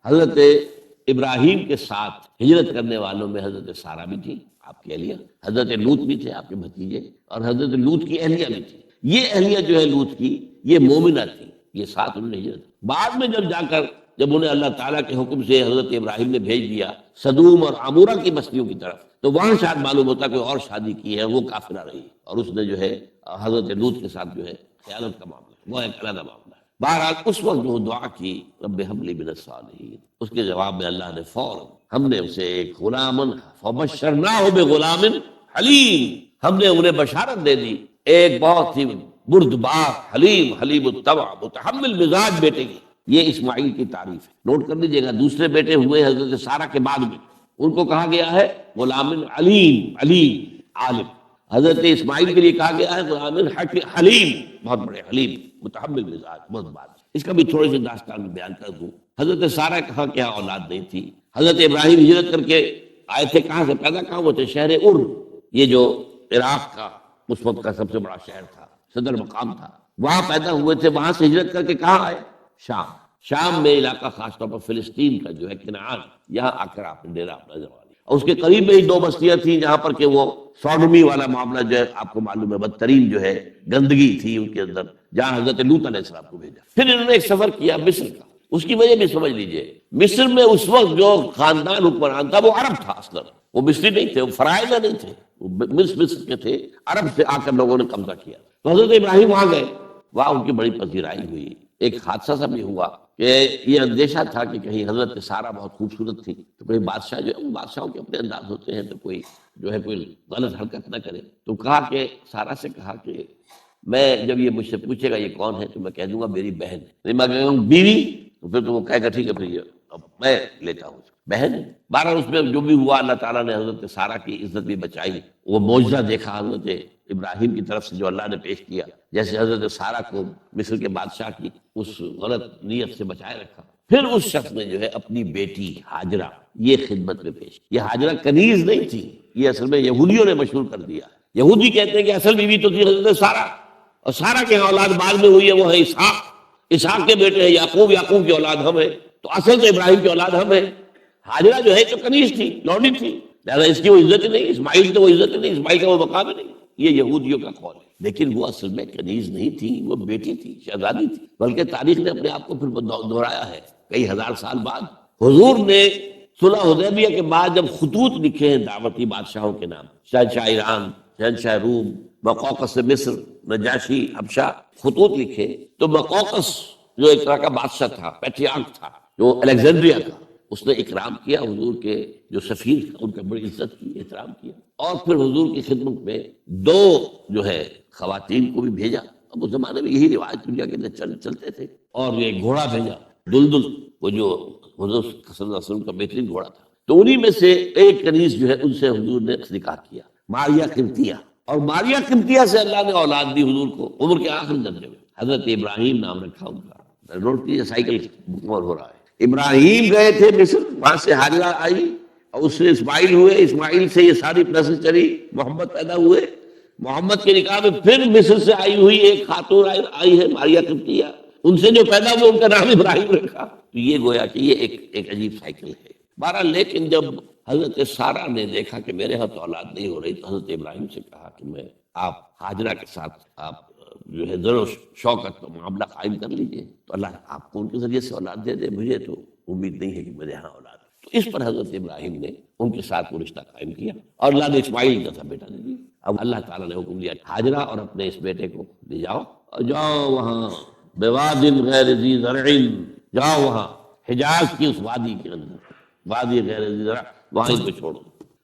حضرت ابراہیم کے ساتھ ہجرت کرنے والوں میں حضرت سارہ بھی تھی آپ کی اہلیہ، حضرت لوط بھی تھے آپ کے بھتیجے، اور حضرت لوط کی اہلیہ بھی تھی۔ یہ اہلیہ جو ہے لوط کی، یہ مومنہ تھی، یہ ساتھ انہوں نے ہجرت۔ بعد میں جب انہیں اللہ تعالیٰ کے حکم سے حضرت ابراہیم نے بھیج دیا صدوم اور عمورہ کی بستیوں کی طرف، تو وہاں شاید معلوم ہوتا کوئی اور شادی کی ہے، وہ کافرہ رہی، اور اس نے جو ہے حضرت لوط کے ساتھ جو ہے خیانت کا معاملہ، وہ ایک علیحدہ معاملہ ہے۔ بہرحال اس وقت جو دعا کی رب ہب لی من الصالحین، اس کے جواب میں اللہ نے فوراً ہم نے اسے ایک غلامن فبشرناہ بغلام حلیم، ہم نے انہیں بشارت دے دی ایک بہت ہی بردبار، حلیم الطبع، متحمل مزاج بیٹے کی۔ یہ اسماعیل کی تعریف ہے، نوٹ کر لیجیے گا، دوسرے بیٹے ہوئے حضرت سارہ کے بعد میں، ان کو کہا گیا ہے غلام علیم عالم۔ حضرت اسماعیل کے لیے کہا گیا ہے غلام حلیم، بہت بڑے حلیم، متحمل مزاج، بہت بات۔ اس کا بھی تھوڑی سی داستان بیان کر دوں۔ حضرت سارہ کہا کہ اولاد نہیں تھی، حضرت ابراہیم ہجرت کر کے آئے تھے، کہاں سے پیدا کہاں ہوئے تھے؟ شہر ار، یہ جو عراق کا اس وقت کا سب سے بڑا شہر تھا، صدر مقام تھا، وہاں پیدا ہوئے تھے۔ وہاں سے ہجرت کر کے کہاں آئے؟ شام میں علاقہ، خاص طور پر فلسطین کا جو ہے کنعان، یہاں آ کر آپ نے ڈیرہ اپنا جما لیا۔ اور اس کے قریب میں ہی 2 بستیاں تھیں جہاں پر کہ وہ سوڈمی والا معاملہ جو ہے آپ کو معلوم ہے، بدترین جو ہے گندگی تھی ان کے اندر، جہاں حضرت لوط علیہ السلام کو بھیجا۔ پھر انہوں نے ایک سفر کیا مصر کا، اس کی وجہ بھی سمجھ لیجئے، مصر میں اس وقت جو خاندان حکمران تھا وہ عرب تھا، اصلا وہ مصری نہیں تھے، وہ فرائضہ نہیں تھے، وہ مصر کے تھے، عرب سے آ کر لوگوں نے قبضہ کیا۔ تو حضرت ابراہیم وہاں گئے، وہاں ان کی بڑی پذیرائی ہوئی۔ ایک حادثہ سا بھی ہوا کہ یہ اندیشہ تھا کہ کہیں حضرت سارہ بہت خوبصورت تھی تو کوئی بادشاہ جو ہے، بادشاہوں کے اپنے انداز ہوتے ہیں، تو کوئی جو ہے کوئی غلط حرکت نہ کرے، تو کہا کہ سارہ سے کہا کہ میں جب یہ مجھ سے پوچھے گا یہ کون ہے تو میں کہہ دوں گا میری بہن ہے، نہیں میں کہوں گا بیوی تو پھر تو وہ کہے گا ٹھیک ہے پھر یہ اب میں لیتا ہوں بہن ہے۔ بہرحال اس میں جو بھی ہوا، اللہ تعالیٰ نے حضرت سارہ کی عزت بھی بچائی۔ وہ معجزہ دیکھا حضرت ابراہیم کی طرف سے جو اللہ نے پیش کیا، جیسے حضرت سارہ کو مصر کے بادشاہ کی اس غلط نیت سے بچائے رکھا۔ پھر اس شخص نے جو ہے اپنی بیٹی ہاجرہ یہ خدمت میں پیش کی۔ یہ ہاجرہ کنیز نہیں تھی، یہ اصل میں یہودیوں نے مشہور کر دیا۔ یہودی کہتے ہیں کہ اصل بیوی تو تھی حضرت سارہ، اور سارہ کے اولاد بعد میں ہوئی ہے، وہ ہے اسحاق، اسحاق کے بیٹے ہیں یعقوب، یعقوب کی اولاد ہم ہیں، تو اصل تو ابراہیم کی اولاد ہم ہیں۔ ہاجرہ جو ہے تو کنیز تھی، لونڈی تھی، لہذا اس کی وہ عزت نہیں، اسماعیل کی وہ عزت نہیں، اسماعیل کا وہ مقام نہیں۔ یہ یہودیوں کا قول ہے، لیکن وہ اصل میں کنیز نہیں تھی، وہ بیٹی تھی، شہزادی تھی، بلکہ تاریخ نے اپنے آپ کو پھر دہرایا ہے کئی ہزار سال بعد۔ حضور نے صلح حدیبیہ کے بعد جب خطوط لکھے ہیں دعوتی بادشاہوں کے نام، شہنشاہ ایران، شہنشاہ روم، مقوقس مصر، نجاشی حبشہ، خطوط لکھے، تو مقوقس جو ایک طرح کا بادشاہ تھا، پیٹریارک تھا، جو الیگزینڈریا کا، اس نے اکرام کیا حضور کے جو سفیر تھا، ان کا بڑی عزت کی، احترام کیا، اور پھر حضور کی خدمت میں 2 جو ہے خواتین کو بھی بھیجا۔ اب اس زمانے میں یہی رواج دنیا کے اندر چلتے تھے، اور یہ گھوڑا بھیجا دلدل، وہ جو حضور صلی اللہ علیہ وسلم کا بہترین گھوڑا تھا، تو انہی میں سے ایک کنیز جو ہے ان سے حضور نے نکاح کیا، ماریہ قبطیہ، اور ماریہ قبطیہ سے اللہ نے اولاد دی حضور کو عمر کے آخری درجے میں، حضرت ابراہیم نام رکھا ان کا۔ نوٹ کیجیے، سائیکل مکمل ہو رہا ہے۔ ابراہیم گئے تھے مصر، وہاں سے ہاجرہ آئی، اور اس سے اسماعیل ہوئے، اسماعیل سے یہ ساری نسل چلی، محمد پیدا ہوئے، محمد کے نکاح میں پھر مصر سے آئی ہوئی ایک خاتون آئی ہے ماریہ قبطیہ، ان سے جو پیدا ہوئے ان کا نام ابراہیم رکھا. تو یہ گویا کہ یہ ایک عجیب سائیکل ہے. بہرحال لیکن جب حضرت سارہ نے دیکھا کہ میرے ہاں تو اولاد نہیں ہو رہی، تو حضرت ابراہیم سے کہا کہ میں آپ ہاجرہ کے ساتھ آپ جو ہے ذر و شوقت تو معاملہ قائم کر لیجیے، تو اللہ آپ کو ان کے ذریعے سے اولاد دے دے، مجھے تو امید نہیں ہے کہ میرے ہاں اولاد. تو اس پر حضرت ابراہیم نے ان کے ساتھ وہ رشتہ قائم کیا اور اللہ نے اسماعیل کا تھا بیٹا دے دیا. اب اللہ تعالیٰ نے حکم دیا ہاجرہ اور اپنے اس بیٹے کو لے جاؤ اور جاؤ وہاں بواد غیر ذی زرع، جاؤ وہاں حجاز کی اس وادی کے اندر، وادی غیر ذی زرع، وہاں ان کو چھوڑو.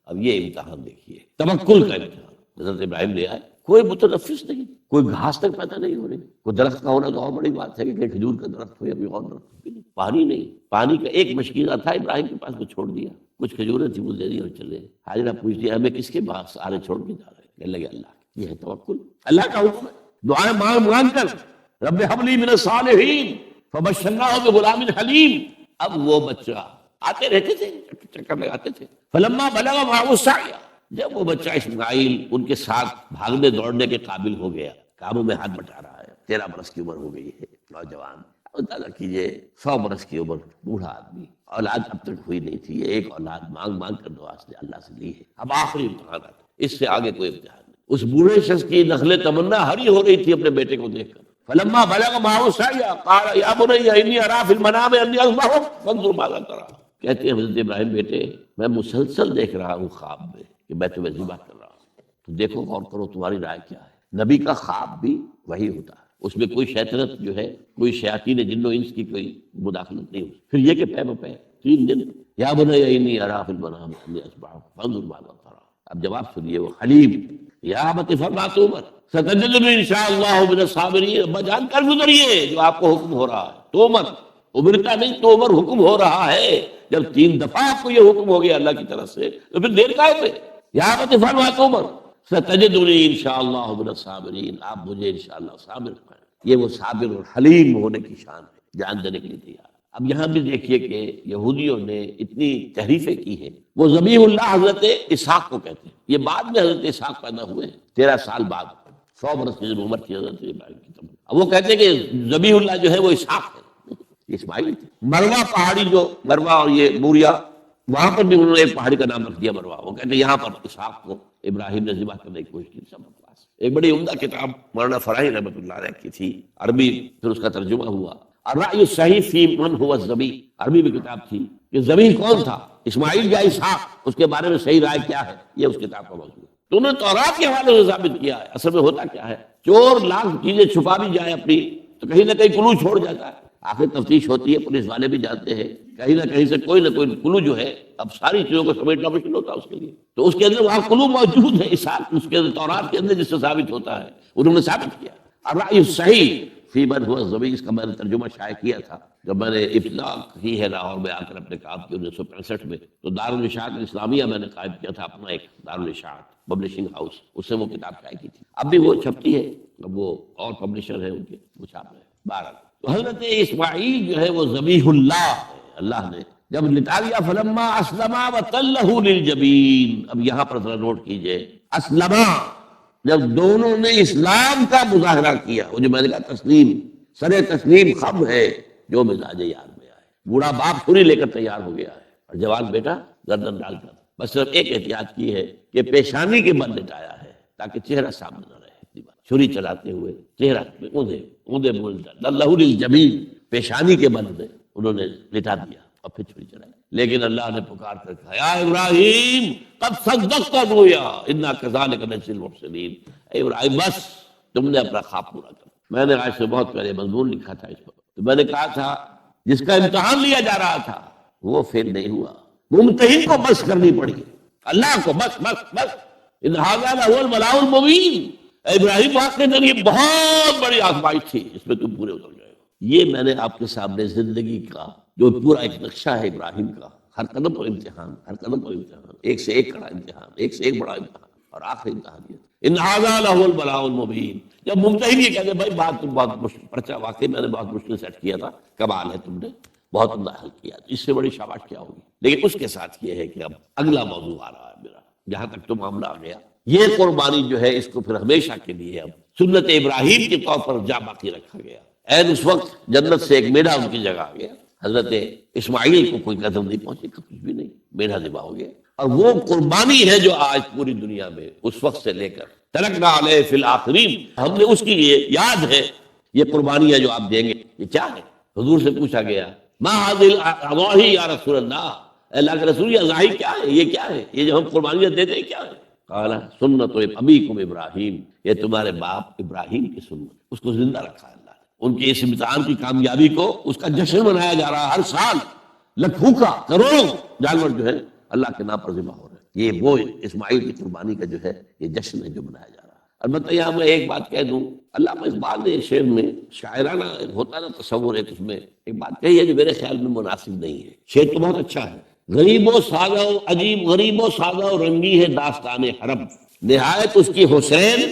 اب یہ امتحان دیکھیے، توکل کا امتحان. حضرت ابراہیم لے آئے، کوئی متنفس نہیں، کوئی گھاس تک پیدا نہیں ہو رہی. کوئی درخت کا ہونا تو اور بڑی بات ہے کہ کھجور کا درخت ہو یا کوئی اور درخت ہو. پانی نہیں، پانی کا ایک مشکینہ تھا ابراہیم کے پاس، وہ چھوڑ دیا. کچھ کھجوریں تھی وہ دے دی اور چلے. حاجرہ پوچھتی ہمیں کس کے باغ سارے چھوڑ کے جا رہے ہیں؟ کہنے لگے اللہ. یہ ہے توکل، اللہ کا حکم ہے. دعائیں مانگ کر رب ھب لی من الصالحین فبشرناہ بغلام حلیم. اب وہ بچہ آتے رہتے تھے، چکر لگاتے تھے. فلما بلغ معہ السعی، جب وہ بچہ اسماعیل ان کے ساتھ بھاگنے دوڑنے کے قابل ہو گیا، کاموں میں ہاتھ بٹا رہا ہے، 13 برس کی عمر ہو گئی ہے، نوجوان. اندازہ کیجیے 100 برس کی عمر، بوڑھا آدمی، اولاد اب تک ہوئی نہیں تھی. یہ ایک اولاد مانگ کر دعا سے اللہ سے لی ہے. اب آخری امتحان آتا، اس سے آگے کوئی امتحان نہیں. اس بوڑھے شخص کی نخل تمنا ہری ہو رہی تھی اپنے بیٹے کو دیکھ کر. فلما بلغ معہ السعی قال یا بنی انی اری فی المنام انی اذبحک فانظر ماذا تری. کہتے ہیں حضرت ابراہیم بیٹے میں مسلسل دیکھ رہا ہوں خواب میں کہ میں تمہیں ذبح کر رہا ہوں، تو دیکھو غور کرو تمہاری رائے کیا ہے. نبی کا خواب بھی وہی ہوتا ہے، اس میں کوئی شیطنت جو ہے، کوئی شیاطین جن و انس کی کوئی مداخلت نہیں ہوتی. پھر یہ کہ پے بپے 3 دن یا بنی انی اری فی المنام انی اذبحک فانظر ماذا تری. اب جواب سنیے وہ حلیم. یا ابت افعل ما تؤمر ستجدنی انشاءاللہ من الصابرین. ابا جان کر گزریے جو آپ کو حکم ہو رہا ہے. تومر امرتا نہیں، تومر حکم ہو رہا ہے. جب 3 دفعہ آپ کو یہ حکم ہو گیا اللہ کی طرف سے تو پھر دیر کائے پہ. یا ابت افعل ما تؤمر ستجدنی انشاءاللہ من الصابرین. آپ مجھے انشاءاللہ صابر کریں. یہ وہ صابر اور حلیم ہونے کی شان ہے، جان دینے کے لیے تیار. اب یہاں بھی دیکھیے کہ یہودیوں نے اتنی تحریفیں کی ہیں. وہ ذبیح اللہ حضرت اسحاق کو کہتے ہیں. یہ بعد میں حضرت اسحاق پیدا ہوئے ہیں، 13 سال بعد، 100 برس کی عمر تھی حضرت ابراہیم کی. اب وہ کہتے ہیں کہ ذبیح اللہ جو ہے وہ اسحاق ہے، اسماعیل تھے. مروا پہاڑی جو مروا اور یہ موریا، وہاں پر بھی انہوں نے ایک پہاڑی کا نام رکھ دیا مروا. وہ کہتے ہیں یہاں پر اسحاق کو ابراہیم نے ذبح کرنے کی کوشش کی. سب پاس ایک بڑی عمدہ کتاب مولانا فراہی رحمۃ اللہ علیہ کی تھی، عربی، پھر اس کا ترجمہ ہوا. الرأی الصحیح فی من هو الذبیح، عربی میں کتاب تھی کہ ذبیح کون تھا، اسماعیل یا اسحاق، اس کے بارے میں صحیح رائے کیا ہے. یہ اس کتاب کا موضوع ہے. تو انہوں نے تورات کے حوالے سے ثابت کیا ہے. اصل میں ہوتا کیا ہے، چور لاکھ چیزیں چھپا بھی جائے اپنی تو کہیں نہ کہیں کلو چھوڑ جاتا ہے. آخر تفتیش ہوتی ہے، پولیس والے بھی جانتے ہیں، کہیں نہ کہیں سے کوئی نہ کوئی کلو جو ہے، اب ساری چیزوں کو سمیٹنا مشکل ہوتا ہے اس کے لیے. تو اس کے اندر وہاں کلو موجود ہے، اسحاق اس کے اندر تورات کے اندر جس سے ثابت ہوتا ہے، انہوں نے ثابت کیا. الرأی الصحیح فی من هو الذبیح، اس کا میں نے ترجمہ شائع کیا تھا جب میں نے ابتدا کی ہے لاہور میں آ کر اپنے کام کی 1965 میں. تو دارالاشاعت الاسلامیہ میں نے قائم کیا تھا اپنا ایک دارالاشاعت پبلشنگ ہاؤس، اس سے وہ کتاب شائع کی تھی. اب بھی وہ چھپتی ہے، اب وہ اور پبلشر ہے ان کے، وہ چھاپ رہے ہیں. بہرحال تو حضرت اسماعیل جو ہے وہ ذبیح اللہ ہے. اللہ نے جب لٹا لیا فلما اسلما وتلہ للجبین. اب یہاں پر ذرا نوٹ کیجئے، اسلما جب دونوں نے اسلام کا مظاہرہ کیا، وہ جو میں نے کہا تسلیم، سر تسلیم خم ہے جو مزاج یار میں آئے. بوڑھا باپ چھری لے کر تیار ہو گیا ہے اور جوان بیٹا گردن ڈال کر بس صرف ایک احتیاط کی ہے کہ پیشانی کے بل لٹایا ہے تاکہ چہرہ سامنے نہ رہے. چھری چلاتے ہوئے چہرہ اوندا للہ للجبین، پیشانی کے بل میں انہوں نے لٹا دیا اور پھر چھری چلائی. لیکن اللہ نے پکار کر کہا یا ابراہیم قد صدقت الرؤیا انا کذلک نجزی المحسنین. اے ابراہیم بس تم نے اپنا خواب پورا کر. میں نے آج سے بہت پہلے مضمون لکھا تھا اس پر، تو میں نے کہا تھا جس کا امتحان لیا جا رہا تھا وہ فیل نہیں ہوا، ممتحن کو بس کرنی پڑی، اللہ کو بس بس بس. ان ھذا لہو البلاء المبین. ابراہیم واقعی یہ بہت بڑی آزمائش تھی، اس میں تم پورے اتر گئے. یہ میں نے آپ کے سامنے زندگی کا جو پورا ایک نقشہ ہے ابراہیم کا، ہر قدم پر امتحان، ہر قدم پر امتحان، ایک سے ایک کڑا امتحان، ایک سے ایک بڑا امتحان، اور آخری امتحان یہ ان ھذا لہو البلاء المبین. جب ممتحن یہ کہتے بھائی بات تم بہت مشکل، پرچہ واقعی میں نے بہت مشکل سیٹ کیا تھا، کمال ہے تم نے بہت عمدہ حل کیا، اس سے بڑی شاباش کیا ہوگی. لیکن اس کے ساتھ یہ ہے کہ اب اگلا موضوع آ رہا ہے میرا، جہاں تک تو معاملہ آ گیا. یہ قربانی جو ہے اس کو پھر ہمیشہ کے لیے اب سنت ابراہیم کے طور پر جا باقی رکھا گیا. این اس وقت جنت سے ایک میڑھا ان کی جگہ آ گیا، حضرت اسماعیل کو کوئی قدم نہیں پہنچی، کچھ بھی نہیں، میڑھا ذبح ہو گیا۔ اور وہ قربانی ہے جو آج پوری دنیا میں اس وقت سے لے کر ترکنا علیہ فی الآخرین، ہم نے اس کی یہ یاد ہے، یہ قربانی ہے جو آپ دیں گے، یہ کیا ہے؟ حضور سے پوچھا گیا ما هذه الاضاحی یا رسول اللہ، اللہ کے رسول یہ اضاحی کیا ہے، یہ کیا ہے، یہ جو ہم قربانیاں دیتے ہیں کیا ہے؟ قال سنت ابیکم ابراہیم، یہ تمہارے باپ ابراہیم کی سنت، اس کو زندہ رکھا ہے اللہ نے، ان کے اس امتحان کی کامیابی کو، اس کا جشن منایا جا رہا ہے ہر سال، لاکھوں کا کروڑوں جانور جو ہے اللہ کے نام پر ذبح ہو رہے ہیں، یہ وہ اسماعیل کی قربانی کا جو ہے یہ جشن ہے جو منایا جا رہا ہے۔ البتہ یہاں میں ایک بات کہہ دوں، علامہ اقبال نے شعر میں شاعرانہ ہوتا نا تصور ہے، اس میں ایک بات کہی ہے جو میرے خیال میں مناسب نہیں ہے، شعر تو بہت اچھا ہے، غریب و سادہ و عجیب، غریب و سادہ و رنگی ہے داستان حرم، نہایت اس کی حسین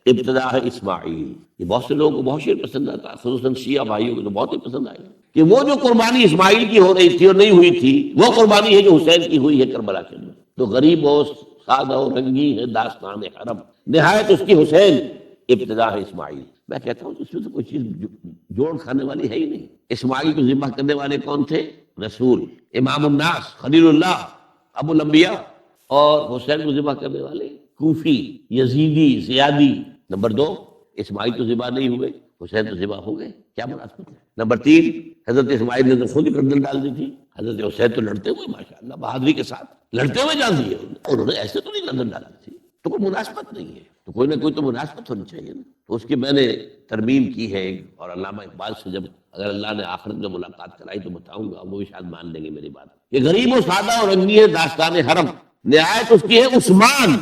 ابتدا ہے اسماعیل۔ یہ بہت سے لوگوں کو بہت شعر پسند آتا ہے، خصوصاً شیعہ بھائیوں کو تو بہت ہی پسند آئے کہ وہ جو قربانی اسماعیل کی ہو رہی تھی اور نہیں ہوئی تھی، وہ قربانی ہے جو حسین کی ہوئی ہے کربلا کے اندر۔ تو غریب و سادہ و رنگی ہے داستان حرم، نہایت اس کی حسین ابتدا ہے اسماعیل۔ میں کہتا ہوں اس میں تو کوئی چیز جوڑ کھانے والی ہے ہی نہیں۔ اسماعیل کو ذبح کرنے والے کون تھے؟ رسول، امام الناس، خلیل اللہ، ابو الانبیاء، اور حسین کو ذبح کرنے والے کوفی، یزیدی، زیادی۔ نمبر 2، اسماعیل تو ذبح نہیں ہوئے، حسین تو ذبح ہو گئے، کیا مناسبت ہے؟ نمبر 3، حضرت اسماعیل نے تو خود ہی گردن ڈال دی تھی، حضرت حسین تو لڑتے ہوئے ماشاءاللہ بہادری کے ساتھ لڑتے ہوئے جان دیے، انہوں نے ایسے تو نہیں گردن ڈال دی تھی، تو کوئی مناسبت نہیں ہے، تو کوئی نہ کوئی تو مناسبت ہونی چاہیے نا۔ تو اس کی میں نے ترمیم کی ہے، اور علامہ اقبال سے جب اگر اللہ نے آخرت میں ملاقات کرائی تو بتاؤں گا، وہ بھی شاید مان لیں گے میری بات۔ یہ غریب و سادہ اور رنگی ہے داستان حرم، نہایت اس کی ہے عثمان،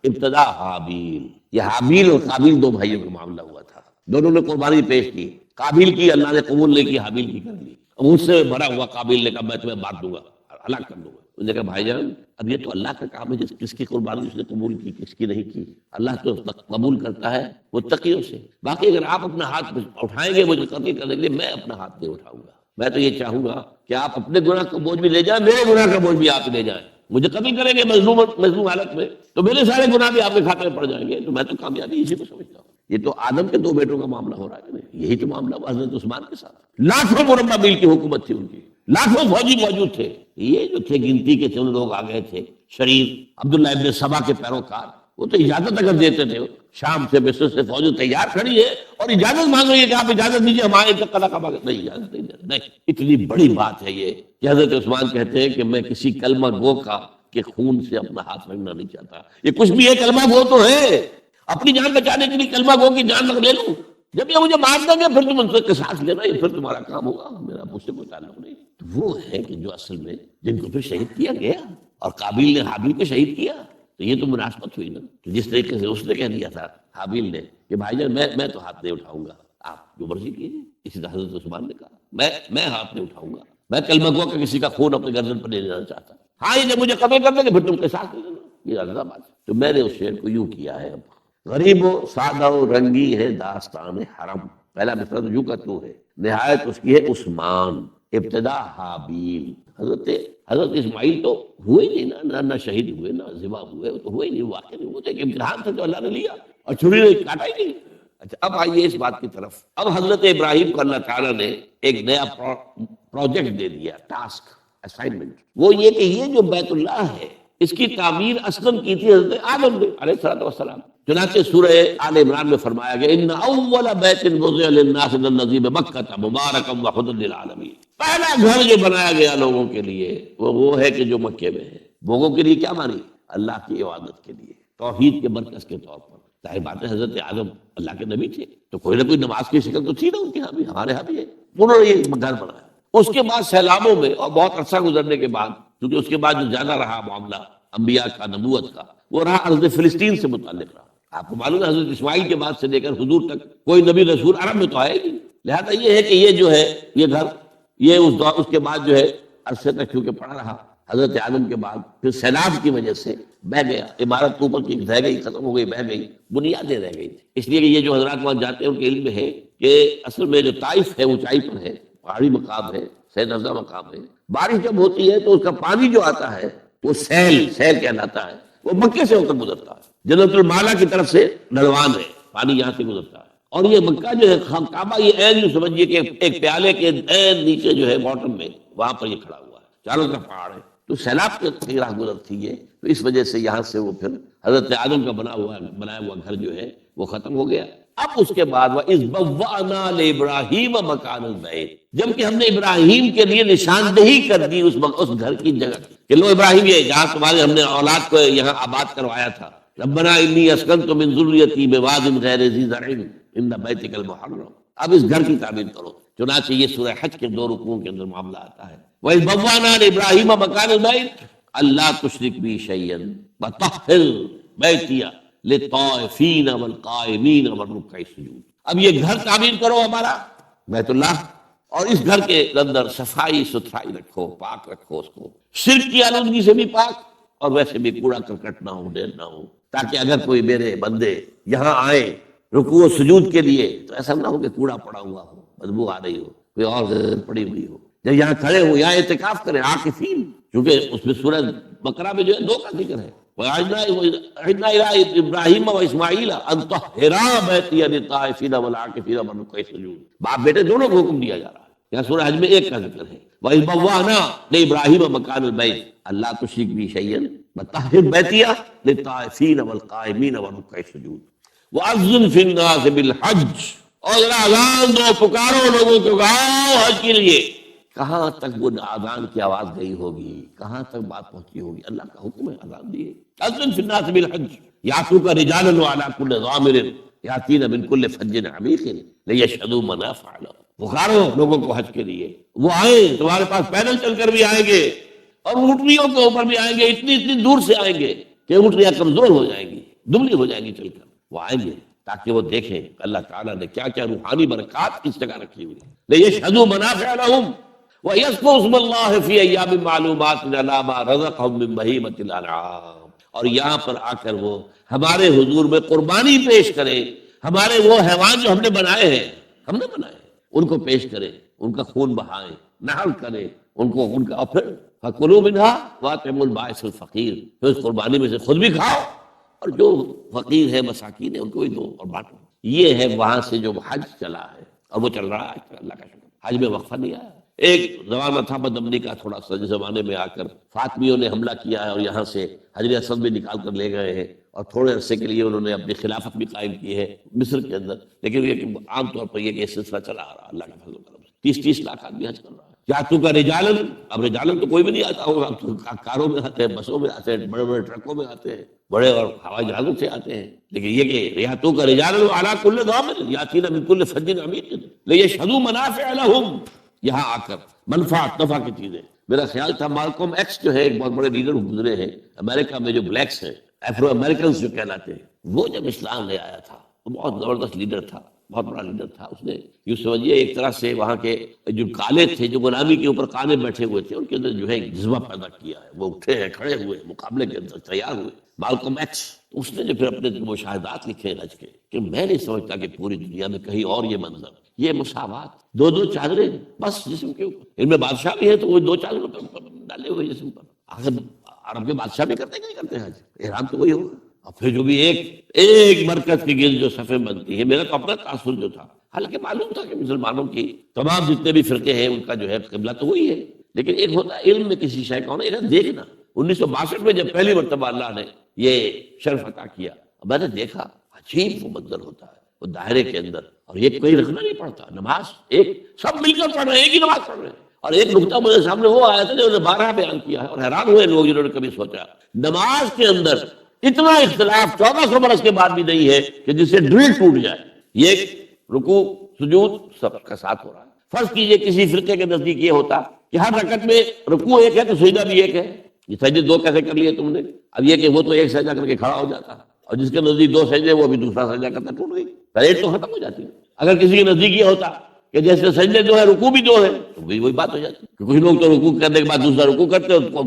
ابتدا حابیل۔ یہ حابیل اور قابیل دو بھائیوں کا معاملہ ہوا تھا، دونوں نے قربانی پیش کی، قابیل کی اللہ نے قبول نہیں کی، حابیل کی کر لی۔ اب اس سے بھرا ہوا قابیل نے کہا میں تمہیں مار دوں گا، ہلاک کر دوں گا۔ انہوں نے کہا بھائی جان اب یہ تو اللہ کا کام ہے، کس کی قربانی اس نے قبول کی کس کی نہیں کی، اللہ تو قبول کرتا ہے متقیوں سے۔ باقی اگر آپ اپنا ہاتھ اٹھائیں گے مجھے قتل کرنے کے لیے، میں اپنا ہاتھ نہیں اٹھاؤں گا۔ میں تو یہ چاہوں گا کہ آپ اپنے گناہ کا بوجھ بھی لے جائیں، میرے گناہ کا بوجھ بھی آپ لے جائیں۔ مجھے قتل کریں گے مظلوم حالت میں تو میرے سارے گناہ بھی آپ کے کھاتے میں پڑ جائیں گے، تو میں تو کامیابی اسی کو سمجھتا ہوں۔ یہ تو آدم کے 2 بیٹوں کا معاملہ ہو رہا ہے نا، یہی تو معاملہ ہوا حضرت عثمان کے ساتھ۔ لاکھوں مربع میل کی حکومت تھی ان کی، لاکھوں فوجی موجود تھے، یہ جو تھے گنتی کے چند لوگ آ گئے تھے، شریف عبداللہ ابن سبا کے پیروکار، وہ تو اجازت اگر دیتے تھے، شام سے مصر سے فوج تیار کھڑی ہے اور اجازت مانگ رہی ہے کہ آپ اجازت دیجیے ہم آئے قلعہ کعبہ، نہیں اجازت نہیں دیتے۔ نہیں، اتنی بڑی بات ہے یہ کہ حضرت عثمان کہتے ہیں کہ میں کسی کلمہ گو کا کہ خون سے اپنا ہاتھ رنگنا نہیں چاہتا۔ یہ کچھ بھی ہے، کلمہ گو تو ہے، اپنی جان بچانے کے لیے کلمہ گو کی جان رکھ لے لوں، جب یہ مجھے مار دیں گے پھر تم ان سے قصاص لینا، یہ پھر تمہارا کام ہوگا، میرا مجھ سے کوئی تعلق نہیں۔ تو وہ ہے کہ جو اصل میں جن کو پھر شہید کیا گیا، اور قابیل نے حابیل کو شہید کیا، تو یہ تو مناسبت ہوئی نا۔ تو جس طریقے سے اس نے کہہ دیا تھا حابیل نے کہ بھائی جان میں تو ہاتھ نہیں اٹھاؤں گا، آپ جو مرضی کیجیے، اسی طرح حضرت عثمان نے کہا میں ہاتھ نہیں اٹھاؤں گا، میں کلمہ گو کا کسی کا خون اپنے گردن پر لے لینا چاہتا، ہاں یہ جب مجھے قتل کر دیں گے پھر تم قصاص لے لینا، یہ اللہ بات ہے۔ تو میں نے اس شعر کو یوں کیا ہے، اب غریب و سادہ و رنگی ہے داستان حرم، پہلا مصرع تو یوں کا تو ہے، نہایت اس کی ہے عثمان، ابتدا حابیل۔ حضرت اسماعیل تو ہوئے ہی نہیں نا، نہ شہید ہوئے نہ ذبح ہوئے، وہ تو ہوئے ہی نہیں، واقع نہیں، وہ تو ایک امتحان تھا جو اللہ نے لیا اور چھری نے کاٹا ہی نہیں۔ اچھا اب آئیے اس بات کی طرف، اب حضرت ابراہیم کو اللہ تعالیٰ نے ایک نیا پروجیکٹ دے دیا، ٹاسک، اسائنمنٹ، وہ یہ کہ یہ جو بیت اللہ ہے اس کی تعمیر اصلاً کی تھی حضرت آدم نے علیہ السلام۔ چنانچہ سورہ آل عمران میں فرمایا گیا ان اول بیت وضع للناس الذی بمکہ مبارکا وہدی للعالمین، پہلا گھر جو بنایا گیا لوگوں کے لیے وہ ہے کہ جو مکے میں ہے۔ لوگوں کے لیے کیا مانی؟ اللہ کی عبادت کے لیے، توحید کے مرکز کے طور پر۔ ظاہر بات ہے حضرت آدم اللہ کے نبی تھے تو کوئی نہ کوئی نماز کی شکل تو تھی نا ان کے ہاں بھی، ہمارے ہاں بھی ہے، انہوں نے یہ گھر بنایا۔ اس کے بعد سیلابوں میں اور بہت عرصہ گزرنے کے بعد، کیونکہ اس کے بعد جو زیادہ رہا معاملہ انبیاء کا نبوت کا، وہ رہا ارض فلسطین سے متعلق رہا۔ آپ کو معلوم ہے حضرت اسماعیل کے بعد سے لے کر حضور تک کوئی نبی رسول عرب میں تو آئے ہی نہیں، لہذا یہ ہے کہ یہ جو ہے یہ گھر یہ اس کے بعد جو ہے عرصے تک چونکہ پڑا رہا، حضرت آدم کے بعد پھر سیلاب کی وجہ سے بہہ گیا، عمارت اوپر کی رہ گئی، ختم ہو گئی، بہہ گئی، بنیادیں رہ گئی۔ اس لیے کہ یہ جو حضرات وہاں جاتے ہیں ان کے علم میں ہے کہ اصل میں جو طائف ہے اونچائی پر ہے، پہاڑی مقام ہے، سید افزا مقام ہے، بارش جب ہوتی ہے تو اس کا پانی جو آتا ہے وہ سیل کہلاتا ہے، وہ مکے سے ہو کر گزرتا ہے، جنت المالا کی طرف سے ڈھلوان ہے، پانی یہاں سے گزرتا ہے، اور یہ مکہ جو ہے کعبہ یہ عین یوں سمجھیے کہ ایک پیالے کے عین نیچے جو ہے باٹم میں وہاں پر یہ کھڑا ہوا ہے، چاروں طرف پہاڑ ہے، تو سیلاب کی راہ گزر تھی یہ، تو اس وجہ سے یہاں سے وہ پھر حضرت آدم کا بنایا ہوا گھر جو ہے وہ ختم ہو گیا۔ اب اس کے بعد وَإِذْ بَوَّأْنَا لِإِبْرَاهِيمَ مَكَانَ الْبَيْتِ، جبکہ ہم نے ابراہیم کے لیے نشاندہی کر دی اس گھر کی جگہ کہ لو ابراہیم یہ جہاں تمہارے ہم نے اولاد کو یہاں آباد کروایا تھا، ربنا انی اسکنت من ذریتی بواد غیر ذی زرع عند بیتک المحرم، اب اس گھر کی تعمیر کرو۔ چنانچہ یہ سورہ حج کے 2 رکوعوں کے اندر معاملہ آتا ہے، وَإِذْ بَوَّأْنَا لِإِبْرَاهِيمَ مَكَانَ الْبَيْتِ أَلَّا تُشْرِكْ بِي شَيْئًا وَطَهِّرْ بَيْتِيَ لِلطَّائِفِينَ وَالْقَائِمِينَ وَالرُّكَّعِ السُّجُودِ، اب یہ گھر تعمیر کرو ہمارا بیت اللہ، اور اس گھر کے اندر صفائی ستھرائی رکھو، پاک رکھو اس کو، شرک کی آلودگی سے بھی پاک، اور ویسے بھی کوڑا کرکٹ نہ ہو، ڈیر نہ ہو، تاکہ اگر کوئی میرے بندے یہاں آئے رکوع و سجود کے لیے تو ایسا نہ ہو کہ کوڑا پڑا ہوا ہو، بدبو آ رہی ہو، کوئی اور پڑی ہوئی ہو، جب یہاں کھڑے ہو یا اعتکاف کریں عاکفین، کیونکہ اس میں سورہ بقرہ میں جو ہے 2 کا ذکر ہے، وَعِدْنَا إِلَىٰ إِبْرَاهِيمَ وَإِسْمَاعِيلَ أَن طَهِّرَا بَيْتِيَ لِلطَّائِفِينَ وَالْعَاكِفِينَ وَالرُّكَّعِ السُّجُودِ، باپ بیٹے دونوں کو حکم دیا جا رہا ہے، یہاں سورہ حج میں 1 کا ذکر ہے، وَإِذْ بَوَّأْنَا لِإِبْرَاهِيمَ مَكَانَ الْبَيْتِ أَلَّا تُشْرِكْ بِي شَيْئًا وَطَهِّرْ بَيْتِيَ لِلطَّائِفِينَ وَالْقَائِمِينَ وَالرُّكَّعِ السُّجُودِ وَأَذِّنْ فِي النَّاسِ بِالْحَجِّ، اور ذرا اذان دو، پکارو لوگوں کو، آؤ حج کے لیے۔ کہاں تک وہ اذان کی آواز گئی ہوگی، کہاں تک بات پہنچی ہوگی، اللہ کا حکم ہے، اذان دیے، اذن فی الناس بالحج یاتوک رجالا وعلی کل ضامر یاتین من کل فج عمیق لیشهدوا منافع لهم، پکارو لوگوں کو حج کے لیے، وہ آئیں، تمہارے پاس پیدل چل کر بھی آئیں گے اور اونٹنیوں کے اوپر بھی آئیں گے، اتنی دور سے آئیں گے کہ اونٹنیاں کمزور ہو جائیں گی، دبلی ہو جائیں گی چل کر، وہ آئیں گے تاکہ وہ دیکھیں اللہ تعالیٰ نے کیا کیا روحانی برکات کس جگہ رکھی ہوئی ہے، لیشهدوا منافع لهم وَيَذْكُرُوا اسْمَ اللَّهِ فِي أَيَّامٍ مَّعْلُومَاتٍ عَلَىٰ مَا رَزَقَهُم مِّن بَهِيمَةِ الْأَنْعَامِ، اور یہاں پر آ کر وہ ہمارے حضور میں قربانی پیش کریں، ہمارے وہ حیوان جو ہم نے بنائے ہیں، ان کو پیش کریں، ان کا خون بہائیں، نحر کریں ان کا، اور پھر فَكُلُوا مِنْهَا وَأَطْعِمُوا الْبَائِسَ الْفَقِيرَ، پھر اس قربانی میں سے خود بھی کھاؤ اور جو فقیر ہے مساکین ہے ان کو بھی دو اور بانٹو۔ یہ ہے وہاں سے جو حج چلا ہے، اور وہ چل رہا ہے، اللہ کا شکر، حج میں وقفہ نہیں آیا۔ ایک زمانہ تھا بدامنی کا، تھوڑا سا زمانے میں آ کر فاطمیوں نے حملہ کیا ہے اور یہاں سے حجر اسود بھی نکال کر لے گئے ہیں، اور تھوڑے عرصے کے لیے انہوں نے اپنی خلافت بھی قائم کی ہے مصر کے اندر، لیکن یہ کہ عام طور پر یہ کہ سلسلہ چلا آ رہا، اللہ کا فضل و کرم سے 30 لاکھ آدمی حج کر رہا ہے۔ جاتو کا رجالن، اب رجالن تو کوئی بھی نہیں آتا ہوگا، اب تو کاروں میں آتے ہیں، بسوں میں آتے ہیں، بڑے بڑے ٹرکوں میں آتے ہیں، بڑے اور ہوائی جہازوں سے آتے ہیں، لیکن یہ کہ ریاتو کا رجالن وعلی کل ضامر یاتین من کل فج عمیق لیشهدوا منافع لهم، یہاں آ کر منفعت نفع کی چیزیں۔ میرا خیال تھا مالکوم ایکس جو ہے ایک بہت بڑے لیڈر گزرے ہیں امریکہ میں، جو بلیکس ہیں، افرو امریکنز جو کہلاتے ہیں، وہ جب اسلام لے آیا تھا وہ بہت زبردست لیڈر تھا، بہت بڑا لیڈر تھا۔ اس نے یوں سمجھیے ایک طرح سے وہاں کے جو کالے تھے، جو غلامی کے اوپر کالے بیٹھے ہوئے تھے، ان کے اندر جو ہے ایک جذبہ پیدا کیا ہے، وہ اٹھے ہیں، کھڑے ہوئے، مقابلے کے اندر تیار ہوئے، مالکوم ایکس۔ اس نے جو پھر اپنے مشاہدات لکھے حج کے، کہ میں نہیں سمجھتا کہ پوری دنیا میں کہیں اور یہ منظر، یہ مساوات، 2 چادریں بس جسم کے اوپر، ان میں بادشاہ بھی ہے تو وہ 2 چادروں پر ڈالے ہوئے جسم پر۔ آخر عرب کے بادشاہ بھی کرتے نہیں کرتے حج، احرام تو وہی ہوگا، اور پھر جو بھی ایک مرکز کی گرد جو صفیں بنتی ہے۔ میرا تو اپنا تاثر جو تھا، حالانکہ معلوم تھا کہ مسلمانوں کی تمام جتنے بھی فرقے ہیں ان کا جو ہے قبلہ تو وہی ہے، لیکن ایک ہوتا ہے علم میں کسی شے کا ہونا، ایک دیکھنا۔ 1962 میں جب پہلی مرتبہ اللہ نے یہ شرف عطا کیا، میں نے دیکھا عجیب وہ منظر ہوتا ہے وہ دائرے کے اندر، اور یہ کوئی رکھنا نہیں پڑتا، نماز ایک سب مل کر پڑھ رہے ہیں، ایک ہی نماز پڑھ رہے ہیں۔ اور ایک نقطہ میرے سامنے وہ آیا تھا جو نے 12 بیان کیا ہے، اور حیران ہوئے لوگ جنہوں نے کبھی سوچا نماز کے اندر اتنا اختلاف 1400 برس کے بعد بھی نہیں ہے کہ جس سے ڈرل ٹوٹ جائے۔ یہ رکوع سجود سب کا ساتھ ہو رہا ہے۔ فرض کیجئے کسی فرقے کے نزدیک یہ ہوتا کہ ہر رکعت میں رکوع ایک ہے تو سجدہ بھی ایک ہے، یہ سجدے 2 کیسے کر لیے تم نے؟ اب یہ کہ وہ تو ایک سجدہ کر کے کھڑا ہو جاتا، اور جس کے نزدیک 2 سجدے وہ بھی دوسرا سجدہ کرتا، ٹوٹ گئی، ریٹ تو ختم ہو جاتی ہے۔ اگر کسی کے نزدیک یہ ہوتا کہ جیسے سجدے 2 ہے رکوع بھی 2 ہے، تو وہی بات ہو جاتی کہ کچھ لوگ تو رکوع کرنے کے بعد دوسرا رکوع کرتے ہیں،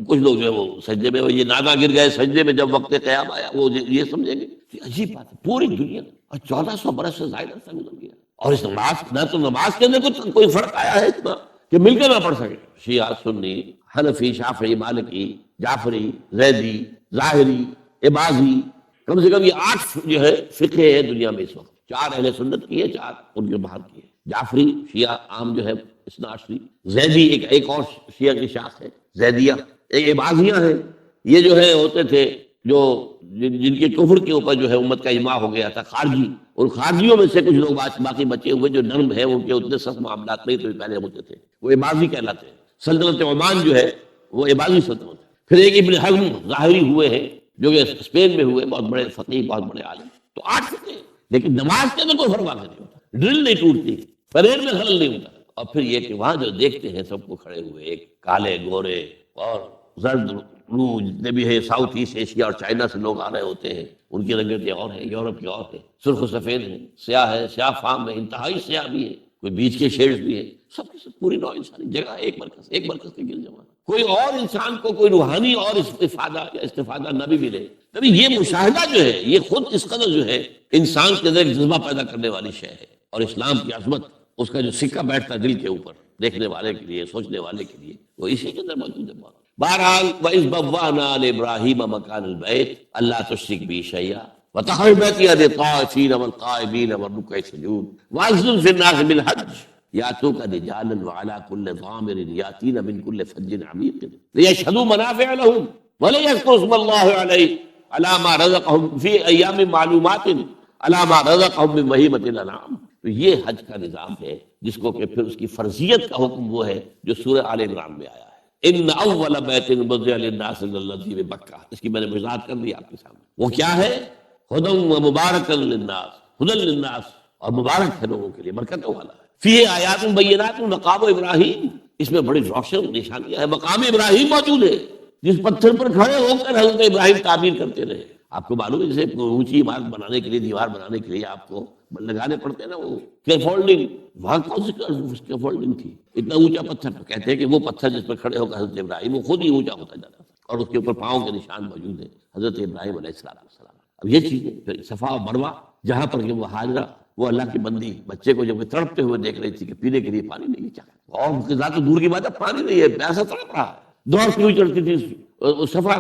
کچھ لوگ جو ہے وہ سجدے میں یہ نادا گر گئے سجدے میں، جب وقت قیام آیا وہ یہ سمجھیں گے۔ عجیب بات ہے، پوری دنیا اور 1400 برس سے زائد عرصہ گزر گیا، اور اس نماز نہ تو نماز کے اندر کوئی فرق آیا ہے اتنا کہ مل کے نہ پڑھ سکے۔ شیعہ، سنی، حنفی، شافعی، مالکی، جعفری، زیدی، ظاہری، عباضی، کم سے کم یہ 8 جو ہے فقہ ہے دنیا میں اس وقت، 4 اہل سنت کی ہے، 4 ان کے باہر کی ہے۔ جعفری شیعہ عام جو ہے اثنا عشری، زیدی ایک اور شیعہ کی شاخ ہے زیدیہ، ایک عباضیہ ہیں، یہ جو ہے ہوتے تھے جو جن کے کفر کے اوپر جو ہے امت کا اجماع ہو گیا تھا، خارجی، اور خارجیوں میں سے کچھ لوگ باقی بچے ہوئے جو نرم ہیں، ان کے اتنے سخت معاملات نہیں تو پہلے ہوتے تھے، وہ عباضی کہلاتے ہیں۔ سلطنت عمان جو ہے وہ عباضی سلطنت ہے۔ پھر ایک ابن حزم ظاہری ہوئے ہیں جو کہ اسپین میں ہوئے، بہت بڑے فقیہ، بہت بڑے عالم۔ تو 8 فرقے ہیں، لیکن نماز کے اندر کوئی فرق واقع نہیں ہوتا، ڈرل نہیں ٹوٹتی، پریڈ میں خلل نہیں ہوتا۔ اور پھر یہ کہ وہاں جو دیکھتے ہیں سب کو کھڑے ہوئے، ایک کالے گورے اور زرد روح جتنے بھی ہے، ساؤتھ ایسٹ ایشیا اور چائنا سے لوگ آ رہے ہوتے ہیں، ان کی رنگتیں اور ہیں، یورپ کی اور ہیں، سرخ و سفید ہیں، سیاہ ہے، سیاہ فام ہے، انتہائی سیاہ بھی ہے، کوئی بیچ کے شیڈز بھی ہے، سب کی سب پوری نوع انسانی جگہ ایک مرکز کے گرد جمع۔ کوئی اور انسان کو کوئی روحانی اور استفادہ نہ بھی ملے، تبھی یہ مشاہدہ جو ہے یہ خود اس قدر جو ہے انسان کے اندر ایک جذبہ پیدا کرنے والی شے ہے، اور اسلام کی عظمت، اس کا جو سکہ بیٹھتا دل کے اوپر دیکھنے والے کے لیے، سوچنے والے کے لیے، وہ اسی کے اندر موجود ہے۔ بہرحال وَإِذْ بَوَّأْنَا لِإِبْرَاهِيمَ مَكَانَ الْبَيْتِ أَلَّا تُشْرِكْ بِي شَيْئًا وَطَهِّرْ بَيْتِيَ لِلطَّائِفِينَ وَالْقَائِمِينَ وَالرُّكَّعِ السُّجُودِ وَأَذِّنْ فِي النَّاسِ بِالْحَجِّ يَأْتُوكَ رِجَالًا وَعَلَىٰ كُلِّ ضَامِرٍ يَأْتِينَ مِنْ كُلِّ فَجٍّ عَمِيقٍ لِيَشْهَدُوا مَنَافِعَ لَهُمْ وَلِيَذْكُرُوا اسْمَ اللَّهِ عَلَيْهِ عَلَىٰ مَا رَزَقَهُمْ فِي أَيَّامٍ مَّعْلُومَاتٍ عَلَىٰ مَا رَزَقَهُمْ مِن بَهِيمَةِ الْأَنْعَامِ۔ تو یہ حج کا نظام ہے جس کو کہ پھر اس کی فرضیت کا حکم وہ ہے جو سورہ آل عمران میں آیا ہے، ان اول بیت وضع للناس الذی ببکہ، اس کی میں نے وضاحت کر دی آپ کے سامنے۔ وہ کیا ہے؟ ہدی و مبارکا للناس، ہدی للناس، اور مبارک ہے لوگوں کے لیے، برکتوں والا ہے۔ فیہ آیات بینات مقام ابراہیم، اس میں بڑی روشن نشانیاں ہیں، مقام ابراہیم موجود ہے، جس پتھر پر کھڑے ہو کر حضرت ابراہیم تعمیر کرتے رہے۔ آپ کو معلوم ہے جیسے اونچی عمارت بنانے کے لیے، دیوار بنانے کے لیے آپ کو لگانے پڑتے ہیں نا وہ اسکیفولڈنگ، وہاں کون سی اسکیفولڈنگ تھی؟ اتنا اونچا پتھر، کہتے ہیں کہ وہ پتھر جس پر کھڑے ہو کر حضرت ابراہیم، وہ خود ہی اونچا ہوتا جاتا تھا، اور اس کے اوپر پاؤں کے نشان موجود ہیں حضرت ابراہیم علیہ السلام۔ اب یہ چیزیں پھر صفا و مروہ، جہاں پر کہ وہ حاجرہ، وہ اللہ کی بندی، بچے کو جب وہ تڑپتے ہوئے دیکھ رہی تھی کہ پینے کے لیے پانی نہیں چاہتا، اور اس کے ذات دور کی بات ہے، پانی نہیں ہے، پیاسا تڑپ رہا، دوڑ کیوں چڑھتی تھی صفا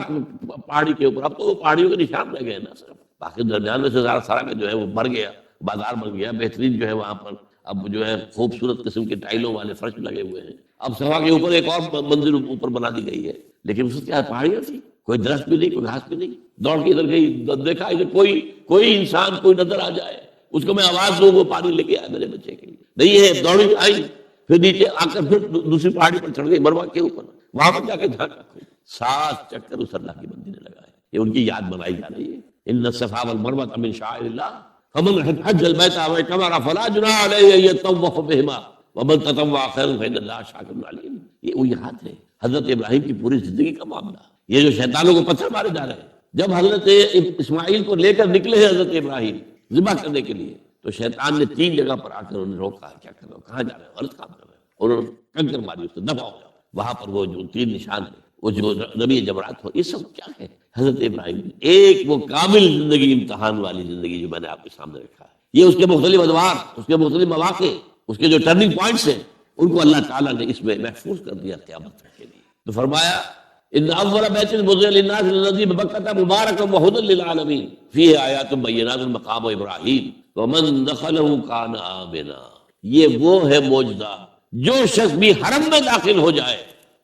پہاڑی کے اوپر۔ اب تو وہ پہاڑیوں کے نشان رہ گئے نا صرف، باقی درمیان میں سے سارا کا جو ہے وہ مر گیا، بازار بن گیا، بہترین جو ہے وہاں پر اب جو ہے خوبصورت قسم کے ٹائلوں والے فرش لگے ہوئے ہیں۔ اب صفا کے اوپر ایک اور منزل اوپر بنا دی گئی ہے، لیکن اس کیا پہاڑیاں تھی، کوئی درخت بھی نہیں، کوئی گھاس بھی نہیں۔ دوڑ کے ادھر گئی، دیکھا ادھر کوئی انسان کوئی نظر آ جائے، اس کو میں آواز دوں وہ پانی لے کے آئے میرے بچے کے لیے، نہیں ہے۔ دوڑی آئی، پھر نیچے آ کر پھر دوسری پہاڑی پر چڑھ گئی، مروہ کے اوپر، وہاں پر جا کے دھیان رکھو، 7 چکر اس اللہ کی بندی نے لگائے۔ یہ ان کی یاد بنائی جا رہی ہے، ان الصفا والمروہ من شعائر اللہ فمن حج البیت او اعتمر فلا جناح علیہ ان یطوف بہما ومن تطوع خیرا فإن اللہ شاکر علیم۔ یہ وہ یاد ہے حضرت ابراہیم کی پوری زندگی کا معاملہ۔ یہ جو شیطانوں کو پتھر مارے جا رہے ہیں، جب حضرت اسماعیل کو لے کر نکلے ہیں حضرت ابراہیم ذبح کرنے کے لیے، تو شیطان نے 3 جگہ پر آ کر انہیں روکا، کیا کر رہے ہو، کہاں جا رہے ہو، غلط کام کر رہے ہو، انہوں نے کنکر ماری، اس سے دفع ہو جاؤ۔ وہاں پر وہ جو 3 نشان ہیں، وہ جو نبی جمرات ہو، یہ سب کیا ہے؟ حضرت ابراہیم ایک وہ کامل زندگی، امتحان والی زندگی جو میں نے آپ کے سامنے رکھا ہے، یہ اس کے مختلف ادوار، اس کے مختلف مواقع، اس کے جو ٹرننگ پوائنٹس ہیں، ان کو اللہ تعالیٰ نے اس میں محفوظ کر دیا قیامت تک کے لیے۔ تو فرمایا ان اول بیت وضع للناس الذی ببکۃ مبارکا وہدی للعالمین فیہ آیات بینات مقام ابراہیم ومن دخلہ کان آمنا۔ یہ وہ ہے معجزہ، جو شخص بھی حرم میں داخل ہو جائے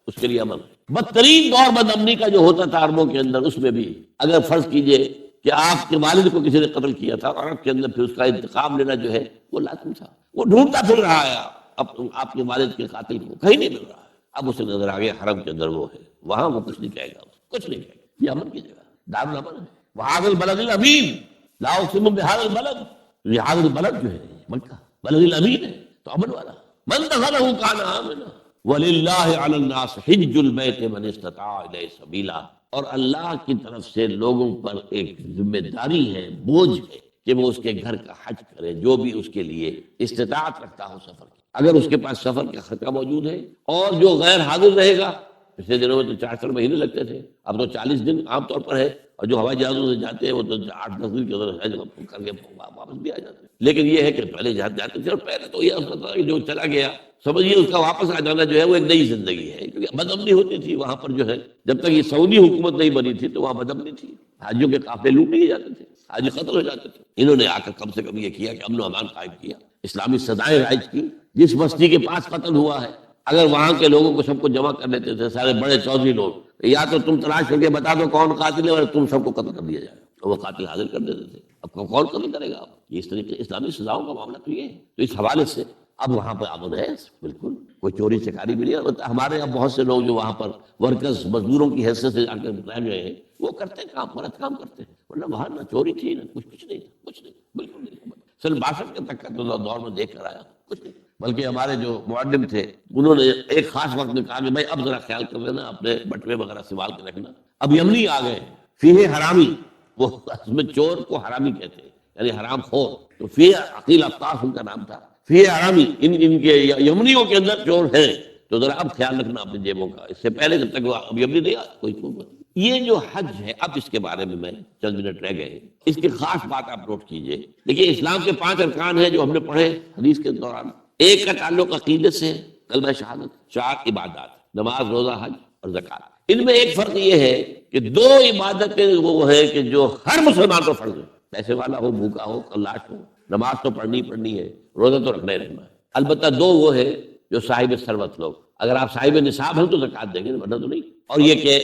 اس کے لیے امن۔ بدترین دور بد امنی کا جو ہوتا تھا عربوں کے اندر، اس میں بھی اگر فرض کیجئے کہ آپ کے والد کو کسی نے قتل کیا تھا، اور عرب کے اندر پھر اس کا انتقام لینا جو ہے وہ لازم تھا، وہ ڈھونڈتا پھر رہا ہے آپ کے والد کے قاتل کو، کہیں نہیں مل رہا ہے۔ اب اسے نظر آ گیا حرم کے اندر وہ ہے، وہاں وہ کچھ نہیں کہے گا، کچھ نہیں کہے گا، یہ امن کی جگہ، دارالامن ہے۔ وہذا البلد الامین لا اقسم بهذا البلد، یہ هذا البلد جو ہے مکہ بلد الامین ہے، تو امن والا۔ من دخلہ کان آمنا وللہ علی الناس حج البیت من استطاع الیہ سبیلا، اور اللہ کی طرف سے لوگوں پر ایک ذمہ داری ہے، بوجھ ہے کہ وہ اس کے گھر کا حج کرے، جو بھی اس کے لیے استطاعت رکھتا ہو سفر کی۔ اگر اس کے پاس سفر کا خرچہ موجود ہے، اور جو غیر حاضر رہے گا، پچھلے دنوں میں تو 4 مہینے لگتے تھے، اب تو 40 دن عام طور پر ہے، اور جو ہوائی جہازوں سے جاتے ہیں وہ تو 8-10 دن کے اندر حج کر کے واپس بھی آ جاتے ہیں۔ لیکن یہ ہے کہ پہلے جہاں جاتے تھے، اور پہلے تو یہ ہوتا تھا کہ جو چلا گیا سمجھیے اس کا واپس آ جانا جو ہے وہ ایک نئی زندگی ہے، کیونکہ بدامنی ہوتی تھی وہاں پر جو ہے، جب تک یہ سعودی حکومت نہیں بنی تھی تو وہاں بدامنی تھی، حاجیوں کے قافلے لوٹ لیے جاتے تھے۔ آج قتل ہو جاتے تھے. انہوں نے آ کر کم سے کم یہ کیا کہ امن و امان قائم کیا، اسلامی سزائیں رائج کی. جس بستی کے پاس قتل ہوا ہے اگر وہاں کے لوگوں کو سب کو جمع کر لیتے تھے، سارے بڑے چودھری لوگ، یا تو تم تلاش کر کے بتا دو کون قاتل ہے اور تم سب کو قتل کر دیا جائے، تو وہ قاتل حاضر کر دیتے تھے. اب کون قتل کرے گا؟ آپ یہ اس طریقے اسلامی سزاؤں کا معاملہ تو یہ ہے. تو اس حوالے سے اب وہاں پہ امن ہے، بالکل کوئی چوری چکاری بھی نہیں. اور ہمارے یہاں بہت سے لوگ جو وہاں پر ورکرز مزدوروں کی حیثیت سے جا کر رہ گئے ہیں، وہ کرتے ہیں کام، مرد کام کرتے ہیں، ورنہ وہاں نہ چوری تھی نہ کچھ نہیں تھا، کچھ نہیں، بالکل نہیں. سن 62 کے تک کا دور میں دیکھ کر آیا، کچھ نہیں. بلکہ ہمارے جو معلم تھے انہوں نے ایک خاص وقت میں کہا کہ بھائی اب ذرا خیال کر لینا، اپنے بٹوے وغیرہ سنبھال کے رکھنا. اب یمنی آ گئے، فیہ حرامی، وہ اس میں چور کو حرامی کہتے ہیں، یعنی حرام خور. تو فیہ عقیل افطاف ان کا نام تھا، فیہ حرامی، ان کے یمنیوں کے اندر چور ہیں. تو ذرا اب خیال رکھنا اپنی جیبوں کا. اس سے پہلے جب تک وہ اب یمنی نہیں آیا کوئی چور. یہ جو حج ہے، اب اس کے بارے میں چند منٹ رہ گئے، اس کی خاص بات آپ نوٹ کیجئے. دیکھیے اسلام کے 5 ارکان ہیں جو ہم نے پڑھے حدیث کے دوران. ایک کا تعلق عقیدت سے، کلمہ شہادت، 4 عبادات، نماز، روزہ، حج اور زکوٰۃ. ان میں ایک فرق یہ ہے کہ 2 عبادتیں وہ ہے کہ جو ہر مسلمان کو فرض ہے، پیسے والا ہو، بھوکا ہو، کلاش ہو. نماز تو پڑھنی ہے، روزہ تو رکھنا ہی رکھنا ہے. البتہ 2 وہ ہے جو صاحب ثروت لوگ، اگر آپ صاحب نصاب ہیں تو زکوٰۃ دیں گے، ورنہ تو نہیں. اور یہ کہ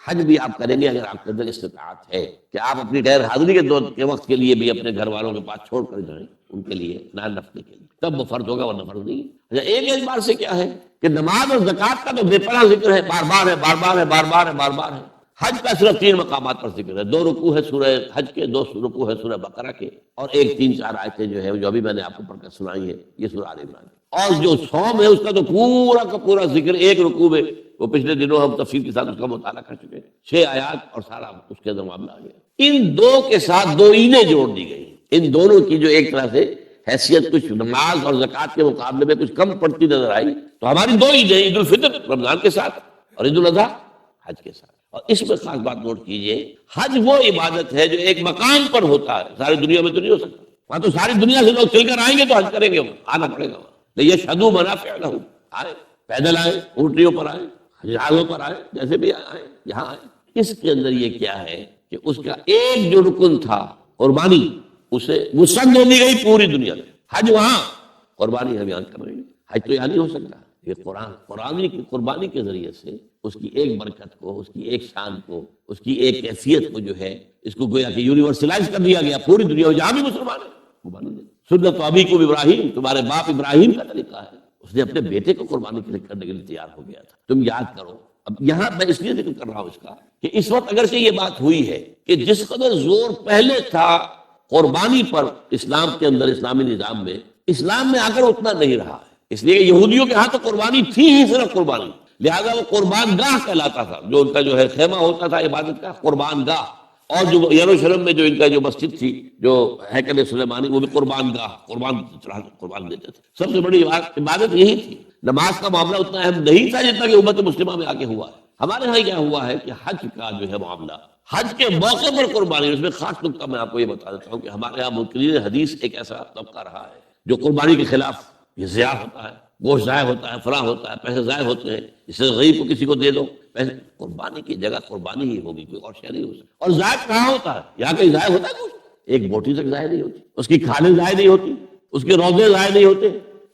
حج بھی آپ کریں گے اگر آپ کے اندر استطاعت ہے کہ آپ اپنی غیر حاضری کے وقت کے لیے بھی اپنے گھر والوں کے پاس چھوڑ کر جائیں ان کے لیے، نان نفل کے لیے، تب وہ فرض ہوگا، ورنہ فرض نہیں. اچھا، ایک اعتبار سے کیا ہے کہ نماز اور زکوٰۃ کا تو بے پناہ ذکر ہے، بار بار ہے، بار بار ہے، بار بار ہے، بار بار ہے. حج کا صرف 3 مقامات پر ذکر ہے. 2 رکوع ہے سورہ حج کے، 2 رکوع ہے سورہ بقرہ کے، اور 3-4 آیتیں جو ہے جو ابھی میں نے آپ کو پڑھ کر سنائی ہے یہ سورہ آل عمران. اور جو صوم ہے اس کا تو پورا کا پورا ذکر 1 رکوع میں، وہ پچھلے دنوں ہم تفصیل کے ساتھ اس کا مطالعہ کر چکے ہیں، 6 آیات اور سارا اس کے اندر معاملہ آ گیا. ان 2 کے ساتھ 2 عیدیں جوڑ دی گئی. ان دونوں کی جو ایک طرح سے حیثیت کچھ نماز اور زکوٰۃ کے مقابلے میں کچھ کم پڑتی نظر آئی، تو ہماری 2 عیدیں، عید الفطر رمضان کے ساتھ اور عید الاضحیٰ حج کے ساتھ. اور اس میں خاص بات نوٹ کیجئے، حج وہ عبادت ہے جو ایک مقام پر ہوتا ہے، ساری دنیا میں تو نہیں ہو سکتا. وہاں تو ساری دنیا سے لوگ چل کر آئیں گے تو حج کریں گے، آنا پڑے گا. لیشہدوا منافع لہم، آئے پیدل آئے، اونٹیوں پر آئے، جہازوں پر آئے، جیسے بھی آئے یہاں آئے. اس کے اندر یہ کیا ہے کہ اس کا ایک جو رکن تھا قربانی، اسے وسعت دے دی گئی پوری دنیا میں. حج وہاں، قربانی ہم یہاں کر رہے ہیں. حج تو یہاں نہیں ہو سکتا. یہ قربانی کے ذریعے سے اس کی ایک برکت کو، اس کی ایک شان کو، اس کی ایک کیفیت کو جو ہے اس کو گویا کہ یونیورسلائز کر دیا گیا پوری دنیا میں، جہاں بھی مسلمان ہیں قربانی دے. سنت ابیکم ابراہیم، تمہارے باپ ابراہیم کا طریقہ ہے، اس نے اپنے بیٹے کو قربانی کرنے کے لیے تیار ہو گیا تھا. تم یاد کرو. اب یہاں میں اس لیے ذکر کر رہا ہوں اس کا کہ اس وقت اگرچہ یہ بات ہوئی ہے کہ جس قدر زور پہلے تھا قربانی پر اسلام کے اندر، اسلامی نظام میں، اسلام میں آ کر اتنا نہیں رہا ہے. اس لیے کہ یہودیوں کے ہاں تو قربانی تھی ہی صرف قربانی، لہذا وہ قربان گاہ کہلاتا تھا. جو ان کا جو ہے خیمہ ہوتا تھا عبادت کا، قربان گاہ. اور جو یروشلم میں جو ان کا جو مسجد تھی، جو ہیکل سلیمانی، وہ بھی قربان گاہ، قربان دیتے تھے. سب سے بڑی عبادت یہی تھی. نماز کا معاملہ اتنا اہم نہیں تھا جتنا کہ امت مسلمہ میں آگے ہوا ہے. ہمارے ہاں کیا ہوا ہے کہ حج کا جو ہے معاملہ، حج کے موقع پر قربانی، اس میں خاص نقطہ میں آپ کو یہ بتا دیتا ہوں کہ ہمارے یہاں منکرین حدیث ایک ایسا طبقہ رہا ہے جو قربانی کے خلاف، یہ ضیاع ہوتا ہے، گوشت ضائع ہوتا ہے، فلاں ہوتا ہے، پیسے ضائع ہوتے ہیں، اس سے غریب کو کسی کو دے دو پیسے. قربانی کی جگہ قربانی ہی ہوگی، کوئی اور شے نہیں ہو سکتا. اور ضائع کہاں ہوتا ہے؟ یہاں کہیں ضائع ہوتا ہے گوشت؟ ایک بوٹی تک ضائع نہیں ہوتی، اس کی کھالیں ضائع نہیں ہوتی، اس کے روزے ضائع نہیں ہوتے.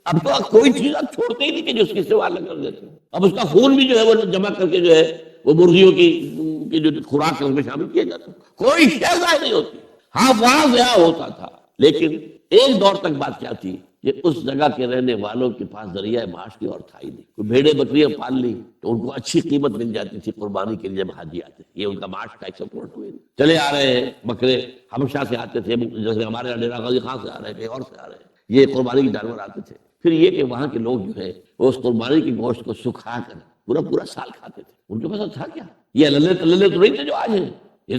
اب تو کوئی چیز آپ چھوڑتے ہی نہیں کہ جو اس کی سوا الگ کر دیتے ہیں. اب اس کا خون بھی جو ہے وہ جمع کر کے جو ہے وہ مرغیوں کی جو خوراک ہے اس میں شامل کیا جاتا ہے. کوئی شے ضائع نہیں ہوتی. ہاں وہاں ضیاع ہوتا تھا، لیکن ایک دور تک بات کیا تھی کہ اس جگہ کے رہنے والوں کے پاس ذریعہ معاش کی اور تھا ہی نہیں. کوئی بھیڑیں بکریاں پال لی تو ان کو اچھی قیمت مل جاتی تھی قربانی کے لیے جب حاجی آتے تھے. یہ ان کا معاش کا ایک سپورٹ ہوئے. چلے آ رہے ہیں بکرے حبشہ سے آتے تھے، جیسے ہمارے یہاں ڈیرہ غازی خان سے آ رہے ہیں، کہیں اور سے آ رہے ہیں، یہ قربانی کے جانور آتے تھے. پھر یہ کہ وہاں کے لوگ جو ہے وہ اس قربانی کے گوشت کو سکھا کر پورا سال کھاتے تھے. ان کے پاس تھا کیا؟ یہ للے تو نہیں تھے جو آج ہیں. یہ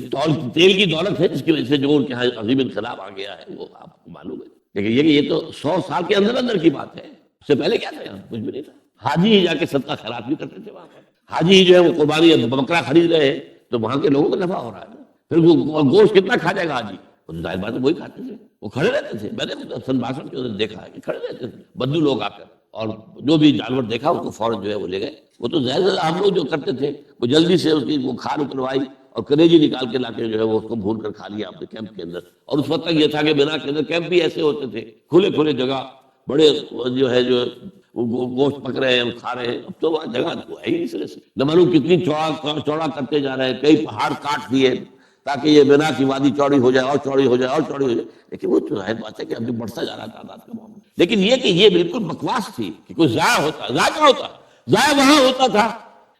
تیل کی دولت ہے جس کی وجہ سے جو ان کے یہاں عظیم انقلاب آ گیا ہے وہ آپ کو معلوم ہے. لیکن یہ تو 100 سال کے اندر کی بات ہے. اس سے پہلے کیا تھا؟ یہاں کچھ بھی نہیں تھا. حاجی ہی جا کے صدقہ خیرات بھی کرتے تھے وہاں پر. حاجی ہی جو ہے وہ قربانی بکرا خرید رہے ہیں تو وہاں کے لوگوں کو نفع ہو رہا ہے. پھر وہ گوشت کتنا کھا جائے گا حاجی؟ ظاہر بات ہے وہی کھاتے تھے. وہ کھڑے رہتے تھے. میں نے سن 62 کے اندر دیکھا ہے کہ کھڑے رہتے تھے بدو لوگ آ کر، اور جو بھی جانور دیکھا اس کو فوراً جو ہے وہ لے گئے. وہ تو زیادہ ہم لوگ جو کرتے تھے وہ جلدی سے اس کی وہ کھال اتروائی اور کلیجی نکال کے لا کے جو ہے وہ اس کو بھون کر کھا لیا آپ نے کیمپ کے اندر. اور اس وقت تک یہ تھا کہ مینا کے اندر کیمپ بھی ایسے ہوتے تھے، کھلے کھلے جگہ، بڑے جو ہے جو گوشت پک رہے ہیں کھا رہے ہیں. اب تو وہاں جگہ تو ہے ہی نہیں سرے سے، نہ معلوم کتنی چوڑا کرتے جا رہے ہیں، کئی پہاڑ کاٹ دیے تاکہ یہ مینا کی وادی چوڑی ہو جائے اور چوڑی ہو جائے اور چوڑی ہو جائے. لیکن وہ تو ظاہر بات ہے کہ ابھی بڑھتا جا رہا تعداد کا معاملہ. لیکن یہ کہ یہ بالکل بکواس تھی کہ کوئی ضائع ہوتا، ضائع کہاں ہوتا، ضائع وہاں ہوتا تھا.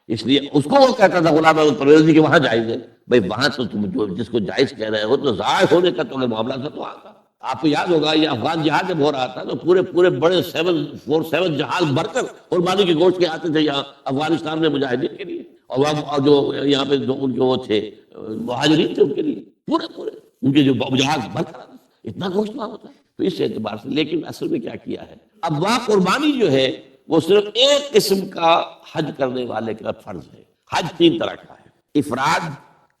اس لیے اس کو وہ کہتا تھا غلام احمد پرویزی کہ وہاں جائز ہے. بھائی وہاں تو تم جو جس کو جائز کہہ رہے ہو تو ضائع ہونے کا تو معاملہ تھا تو وہاں کا. آپ کو یاد ہوگا یہ افغان جہاد جب ہو رہا تھا تو پورے بڑے 747 جہاز بھر کر قربانی کے گوشت کے آتے تھے یہاں افغانستان میں مجاہدین کے لیے، اور جو یہاں پہ ان کے وہ تھے مہاجرین تھے ان کے لیے پورے ان کے جو جہاز بھر کر آتے، اتنا گوشت وہاں ہوتا ہے. تو اس اعتبار سے لیکن اصل میں کیا کیا ہے، اب وہاں قربانی جو ہے وہ صرف ایک قسم کا حج کرنے والے کا فرض ہے. حج 3 طرح کا ہے، افراد،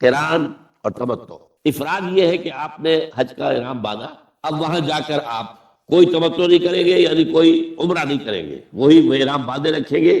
قران اور تمتع. افراد یہ ہے کہ آپ نے حج کا احرام باندھا، اب وہاں جا کر آپ کوئی تمتع نہیں کریں گے، یعنی کوئی عمرہ نہیں کریں گے، وہی وہ احرام باندھے رکھیں گے.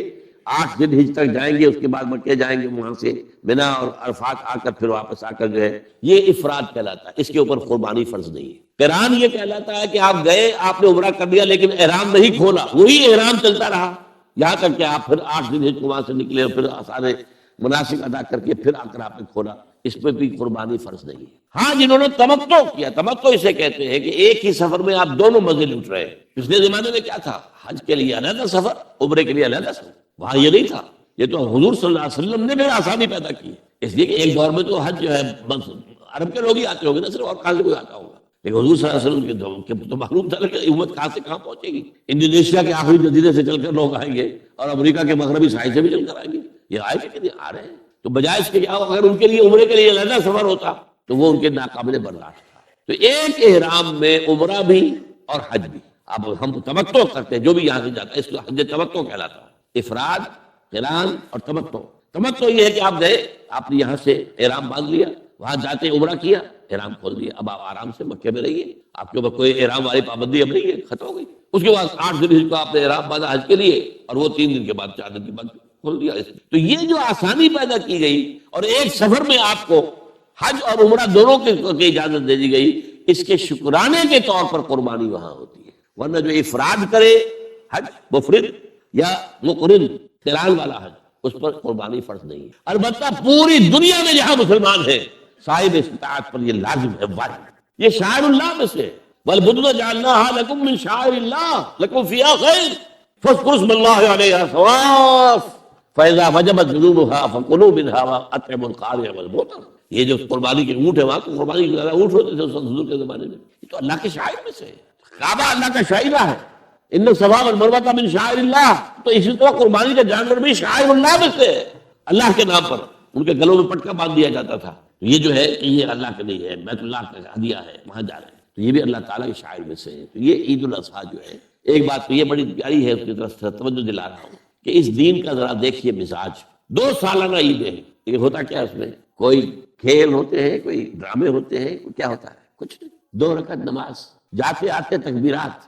8 دن حج تک جائیں گے، اس کے بعد مکے جائیں گے، وہاں سے منا اور عرفات آ کر پھر واپس آ کر جو ہے یہ افراد کہلاتا ہے. اس کے اوپر قربانی فرض نہیں ہے. قران یہ کہلاتا ہے کہ آپ گئے، آپ نے عمرہ کر لیا لیکن احرام نہیں کھولا، وہی احرام چلتا رہا یہاں تک کہ آپ پھر 8 دن حج کو وہاں سے نکلے اور پھر سارے مناسک ادا کر کے پھر آ کر آپ نے کھولا. اس پہ بھی قربانی فرض نہیں ہے. ہاں جنہوں نے تمتع کیا، تمتع اسے کہتے ہیں کہ ایک ہی سفر میں آپ دونوں مزے لوٹ رہے ہیں. پچھلے زمانے میں کیا تھا، حج کے لیے علیحدہ سفر، عمرے کے لیے علیحدہ سفر. وہاں یہ نہیں تھا، یہ تو حضور صلی اللہ علیہ وسلم نے بھی آسانی پیدا کی. اس لیے کہ ایک دور میں تو حج جو ہے بس عرب کے لوگ ہی آتے ہوں گے، نہ صرف اور کہاں سے کوئی آتا ہوگا. لیکن حضور صلی اللہ علیہ وسلم کے تو معلوم تھا کہ امت کہاں سے کہاں پہنچے گی. انڈونیشیا کے آخری جزیرے سے چل کر لوگ آئیں گے اور امریکہ کے مغربی ساحل سے بھی چل کر آئیں گے. یہ آئے گے کہ نہیں آ رہے ہیں. تو بجائے اس کے کیا، اگر ان کے لیے عمرے کے لیے علیحدہ سفر ہوتا تو وہ ان کے ناقابل برداشت تھا. تو ایک احرام میں عمرہ بھی اور حج بھی. اب ہم تمتع کرتے ہیں، جو بھی یہاں سے جاتا ہے اس کو حج تمتع کہلاتا ہے. افراد، قران اور تمتع. تمتع یہ ہے کہ آپ گئے، آپ نے یہاں سے احرام باندھ لیا، وہاں جاتے عمرہ کیا، احرام کھول دیا، اب آپ آرام سے مکے میں رہیے، آپ کے اوپر کوئی احرام والی پابندی اب نہیں ہے، ختم ہو گئی. اس کے بعد 8 دن حج کو آپ نے احرام باندھا حج کے لیے، اور وہ 3 دن کے بعد 4 دن کے بعد کھول دیا. تو یہ جو آسانی پیدا کی گئی اور ایک سفر میں آپ کو حج اور عمرہ دونوں کی اجازت دے دی گئی، اس کے شکرانے کے طور پر قربانی وہاں ہوتی ہے. ورنہ جو افراد کرے حج مفرد یا مقرن قران والا حج، اس پر قربانی فرض نہیں ہے. البتہ پوری دنیا میں جہاں مسلمان ہیں صاحب استطاعت پر یہ لازم ہے، واجب ہے. یہ شاعر اللہ میں سے وَالْبُدْنَ جَعَلْنَاهَا لَكُم مِّن شَعَائِرِ اللَّهِ لَكُمْ فِيهَا خَيْرٌ فاذكروا اسم الله عليها صواف فإذا وجبت جنوبها فكلوا منها وأطعموا القانع والمعتر. یہ جو قربانی کے اونٹ ہے، وہاں تو قربانی کے اونٹ ہوتے تھے حضور کے زمانے میں. یہ تو اللہ کے شاعر میں سے ہے. کعبہ اللہ کا شاعرہ ہے، ان الصفا والمروہ من شعائر اللہ. تو اسی طرح قربانی کا جانور بھی شعائر اللہ میں سے ہے. اللہ کے نام پر ان کے گلوں میں پٹکا باندھ دیا جاتا تھا. یہ جو ہے یہ اللہ کا نہیں ہے، بیت اللہ کا ہدیہ ہے، وہاں جا رہے ہیں. تو یہ بھی اللہ تعالیٰ کے شاعر میں سے ہے. تو یہ عید الاضحیٰ جو ہے، ایک بات تو یہ بڑی پیاری ہے، اس کی طرف توجہ دلا رہا ہوں کہ اس دین کا ذرا دیکھیے مزاج. 2 سالانہ عیدیں ہیں، یہ ہوتا کیا اس میں، کوئی کھیل ہوتے ہیں، کوئی ڈرامے ہوتے ہیں، کیا ہوتا ہے، کچھ نہیں. 2 رکعت نماز، جاتے آتے تکبیرات،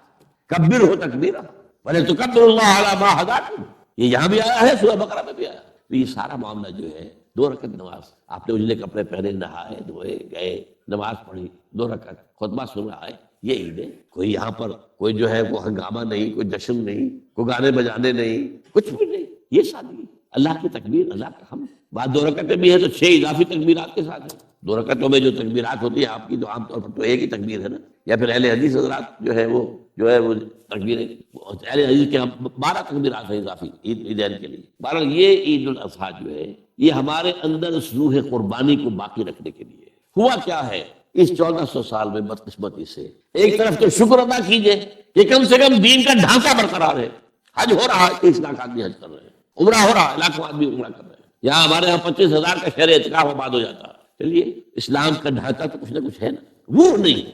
کبر ہو تکبیرہ وَلِتُكَبِّرُوا اللَّهَ عَلَىٰ مَا هَدَاكُمْ. یہ یہاں بھی آیا ہے، سورہ بقرہ میں بھی آیا. تو یہ سارا معاملہ جو ہے 2 رکعت نماز، آپ نے اجلے کپڑے پہنے، نہائے دھوئے گئے، نماز پڑھی، 2 رکعت خطبہ سن رہا ہے. یہ عید ہے. کوئی یہاں پر کوئی جو ہے وہ ہنگامہ نہیں، کوئی جشن نہیں، کوئی گانے بجانے نہیں، کچھ بھی نہیں. یہ سادگی، اللہ کی تکبیر، اللہ کا حمد. بعد 2 رکعتیں بھی ہیں تو 6 اضافی تکبیرات کے ساتھ ہیں. 2 رکعتوں میں جو تکبیرات ہوتی ہیں آپ کی، تو عام طور پر تو ایک ہی تکبیر ہے نا. یا پھر اہل حدیث حضرات جو ہے وہ تکبیریں، اہل حدیث کے 12 تکبیرات ہیں اضافی عیدین کے لیے. بہرحال یہ عید الاضحیٰ جو ہے یہ ہمارے اندر اس روح قربانی کو باقی رکھنے کے لیے. ہوا کیا ہے اس 1400 سال میں بدقسمتی سے، ایک طرف تو شکر ادا کیجئے کہ کم سے کم دین کا ڈھانچہ برقرار ہے. حج ہو رہا ہے، 30 لاکھ آدمی حج کر رہے ہیں، عمرہ ہو رہا ہے، لاکھوں آدمی عمرہ کر رہے ہیں. یہاں ہمارے یہاں 25,000 کا شہر اعتکاف آباد ہو جاتا ہے. چلیے اسلام کا ڈھانچہ تو کچھ نہ کچھ ہے نا، وہ نہیں ہے.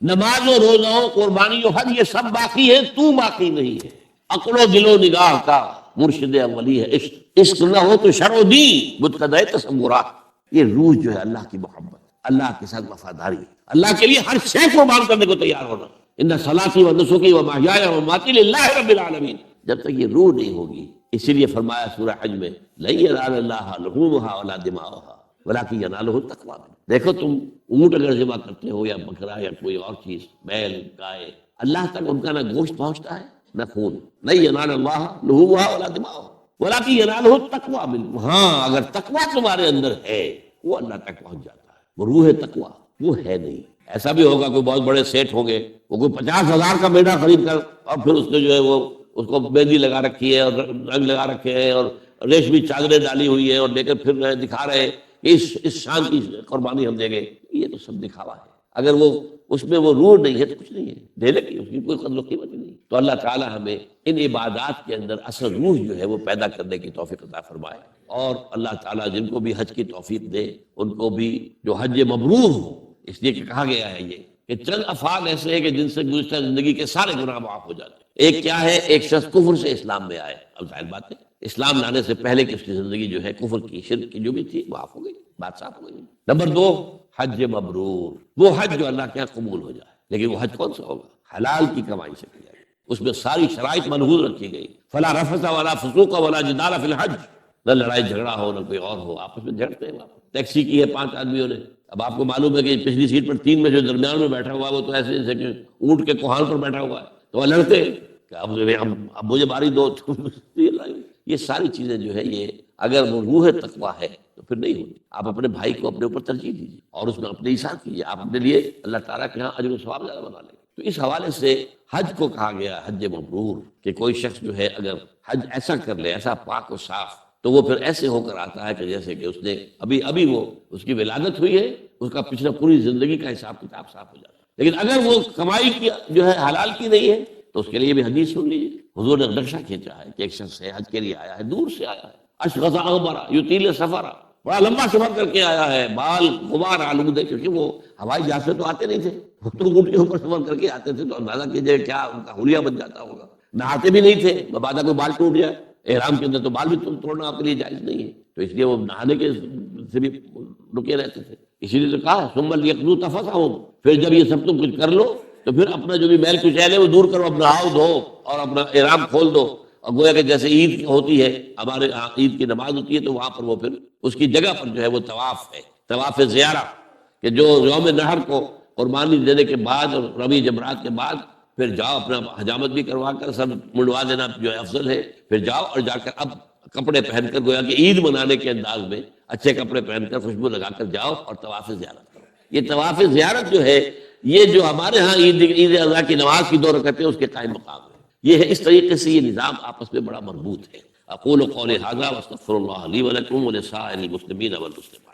نماز و روزہ، قربانی و حج، یہ سب باقی ہے، تو باقی نہیں ہے. عقل و دل و نگاہ کا مرشد اولی ہے عشق. عشق نہ ہو تو شرع و دین متقدر تصورات. یہ روح جو ہے اللہ کی محبت، اللہ کے ساتھ وفاداری، اللہ کے لیے ہر شے قربان کرنے کو تیار ہونا. ان صلاتی و نسکی و محیای و مماتی للہ رب العالمین. جب تک یہ روح نہیں ہوگی، اسی لیے فرمایا سورہ حج میں لن ینال اللہ لحومها ولا دماؤها. ولکن ینالہ التقوی منکم۔ دیکھو تم اونٹ اگر ذبح کرتے ہو یا بکرا یا کوئی اور چیز، بیل، گائے، اللہ تک ان کا نہ گوشت پہنچتا ہے نہ خون، نہیں ینال اللہ لحومھا ولا دماؤھا ولکن ینالہ التقوی منکم۔ ہاں اگر تقوی تمہارے اندر ہے وہ اللہ تک پہنچ جاتا ہے، وہ روح تقوی وہ ہے نہیں۔ ایسا بھی ہوگا کوئی بہت بڑے سیٹ ہوں گے، وہ کوئی 50,000 کا میڈا خرید کر اور پھر اس نے جو ہے وہ اس کو مہندی لگا رکھی ہے اور رنگ لگا رکھے ہیں اور ریشمی چادریں ڈالی ہوئی ہیں اور لے کر پھر رہے دکھا رہے ہیں کہ اس شان کی قربانی ہم دیں گے، یہ تو سب دکھاوا ہے۔ اگر وہ اس میں وہ روح نہیں ہے تو کچھ نہیں ہے، دینے کی اس کی کوئی قدر و قیمت نہیں۔ تو اللہ تعالی ہمیں ان عبادات کے اندر اصل روح جو ہے وہ پیدا کرنے کی توفیق عطا فرمائے، اور اللہ تعالیٰ جن کو بھی حج کی توفیق دے ان کو بھی جو حج مبرور ہو، اس لیے کہ کہا گیا ہے یہ کہ چند افعال ایسے ہیں کہ جن سے گزشتہ زندگی کے سارے گناہ معاف ہو جاتے ہیں۔ ایک کیا ہے؟ ایک شخص کفر سے اسلام میں آئے، اب ظاہر بات ہے اسلام لانے سے پہلے کی اس کی زندگی جو ہے کفر کی، شرک کی جو بھی تھی معاف ہو گئی، بات صاف ہو گئی۔ نمبر 2 حج مبرور، وہ حج جو اللہ کے یہاں قبول ہو جائے، لیکن وہ حج کون سا ہوگا؟ حلال کی کمائی سے کیا جائے، اس میں ساری شرائط منحوظ رکھی گئی، فلا رفث ولا فسوق ولا جدال فی الحج، نہ لڑائی جھگڑا ہو نہ کوئی اور ہو، آپس میں جھگڑتے ہیں۔ ٹیکسی کی ہے 5 آدمیوں نے، اب آپ کو معلوم ہے کہ پچھلی سیٹ پر 3 میں جو درمیان میں بیٹھا ہوا ہے وہ تو ایسے جیسے کہ اونٹ کے کوہان پر بیٹھا ہوا ہے، تو وہ لڑتے ہیں کہ اب مجھے باری دو۔ یہ ساری چیزیں جو ہے یہ اگر وہ روح تقویٰ ہے تو پھر نہیں ہوگی۔ آپ اپنے بھائی کو اپنے اوپر ترجیح دیجیے اور اس میں اپنے ایثار کیجیے، آپ اپنے لیے اللہ تعالیٰ کے ہاں اجر و ثواب زیادہ بنا لیں۔ تو اس حوالے سے حج کو کہا گیا حج مبرور، کہ کوئی شخص جو ہے اگر حج ایسا کر لے، ایسا پاک و صاف، تو وہ پھر ایسے ہو کر آتا ہے کہ جیسے کہ اس نے ابھی وہ اس کی ولادت ہوئی ہے، اس کا پچھلا پوری زندگی کا حساب کتاب صاف ہو جاتا ہے۔ لیکن اگر وہ کمائی کی جو ہے حلال کی نہیں ہے تو اس کے لیے بھی حدیث سن لیجیے، حضور نے نقشہ کھینچا ہے کہ ایک شخص ہے، حج کے لیے آیا ہے، دور سے آیا ہے، اشغث اغبرا یطیل سفرا، بڑا لمبا سفر کر کے آیا ہے، بال غبار آلود ہے، کیونکہ وہ ہوائی جہاز سے تو آتے نہیں تھے، وہ تو اونٹ کے اوپر سفر کر کے آتے تھے، تو اندازہ کیجیے کیا ان کا حلیہ بن جاتا ہوگا۔ نہاتے بھی نہیں تھے، مبادا کوئی بال ٹوٹ جائے، احرام کے اندر تو بال بھی توڑنا آپ کے لیے جائز نہیں ہے، تو اس لیے وہ نہانے کے سے بھی رکے رہتے تھے۔ اسی لیے تو کہا ثم لیقضوا تفثهم، پھر جب یہ سب تم کچھ کر لو تو پھر اپنا جو بھی میل کچیل ہے وہ دور کرو، اپنا نہاؤ دھو اور اپنا احرام کھول دو، اور گویا کہ جیسے عید ہوتی ہے، ہمارے عید کی نماز ہوتی ہے تو وہاں پر وہ پھر اس کی جگہ پر جو ہے وہ طواف ہے، طواف زیارہ، کہ جو یوم نحر کو قربانی دینے کے بعد اور رمی جمرات کے بعد پھر جاؤ اپنا حجامت بھی کروا کر سب منڈوا دینا جو ہے افضل ہے، پھر جاؤ اور جا کر اب کپڑے پہن کر گویا کہ عید منانے کے انداز میں اچھے کپڑے پہن کر خوشبو لگا کر جاؤ اور طواف زیارت کرو۔ یہ طواف زیارت جو ہے یہ جو ہمارے ہاں عید اضحیٰ کی نماز کی 2 رکعتیں اس کے قائم مقام ہے، یہ ہے اس طریقے سے یہ نظام آپس میں بڑا مربوط ہے۔ اقول قولی ھذا واستغفر اللہ لی ولکم ولسائر المسلمین والمسلمات۔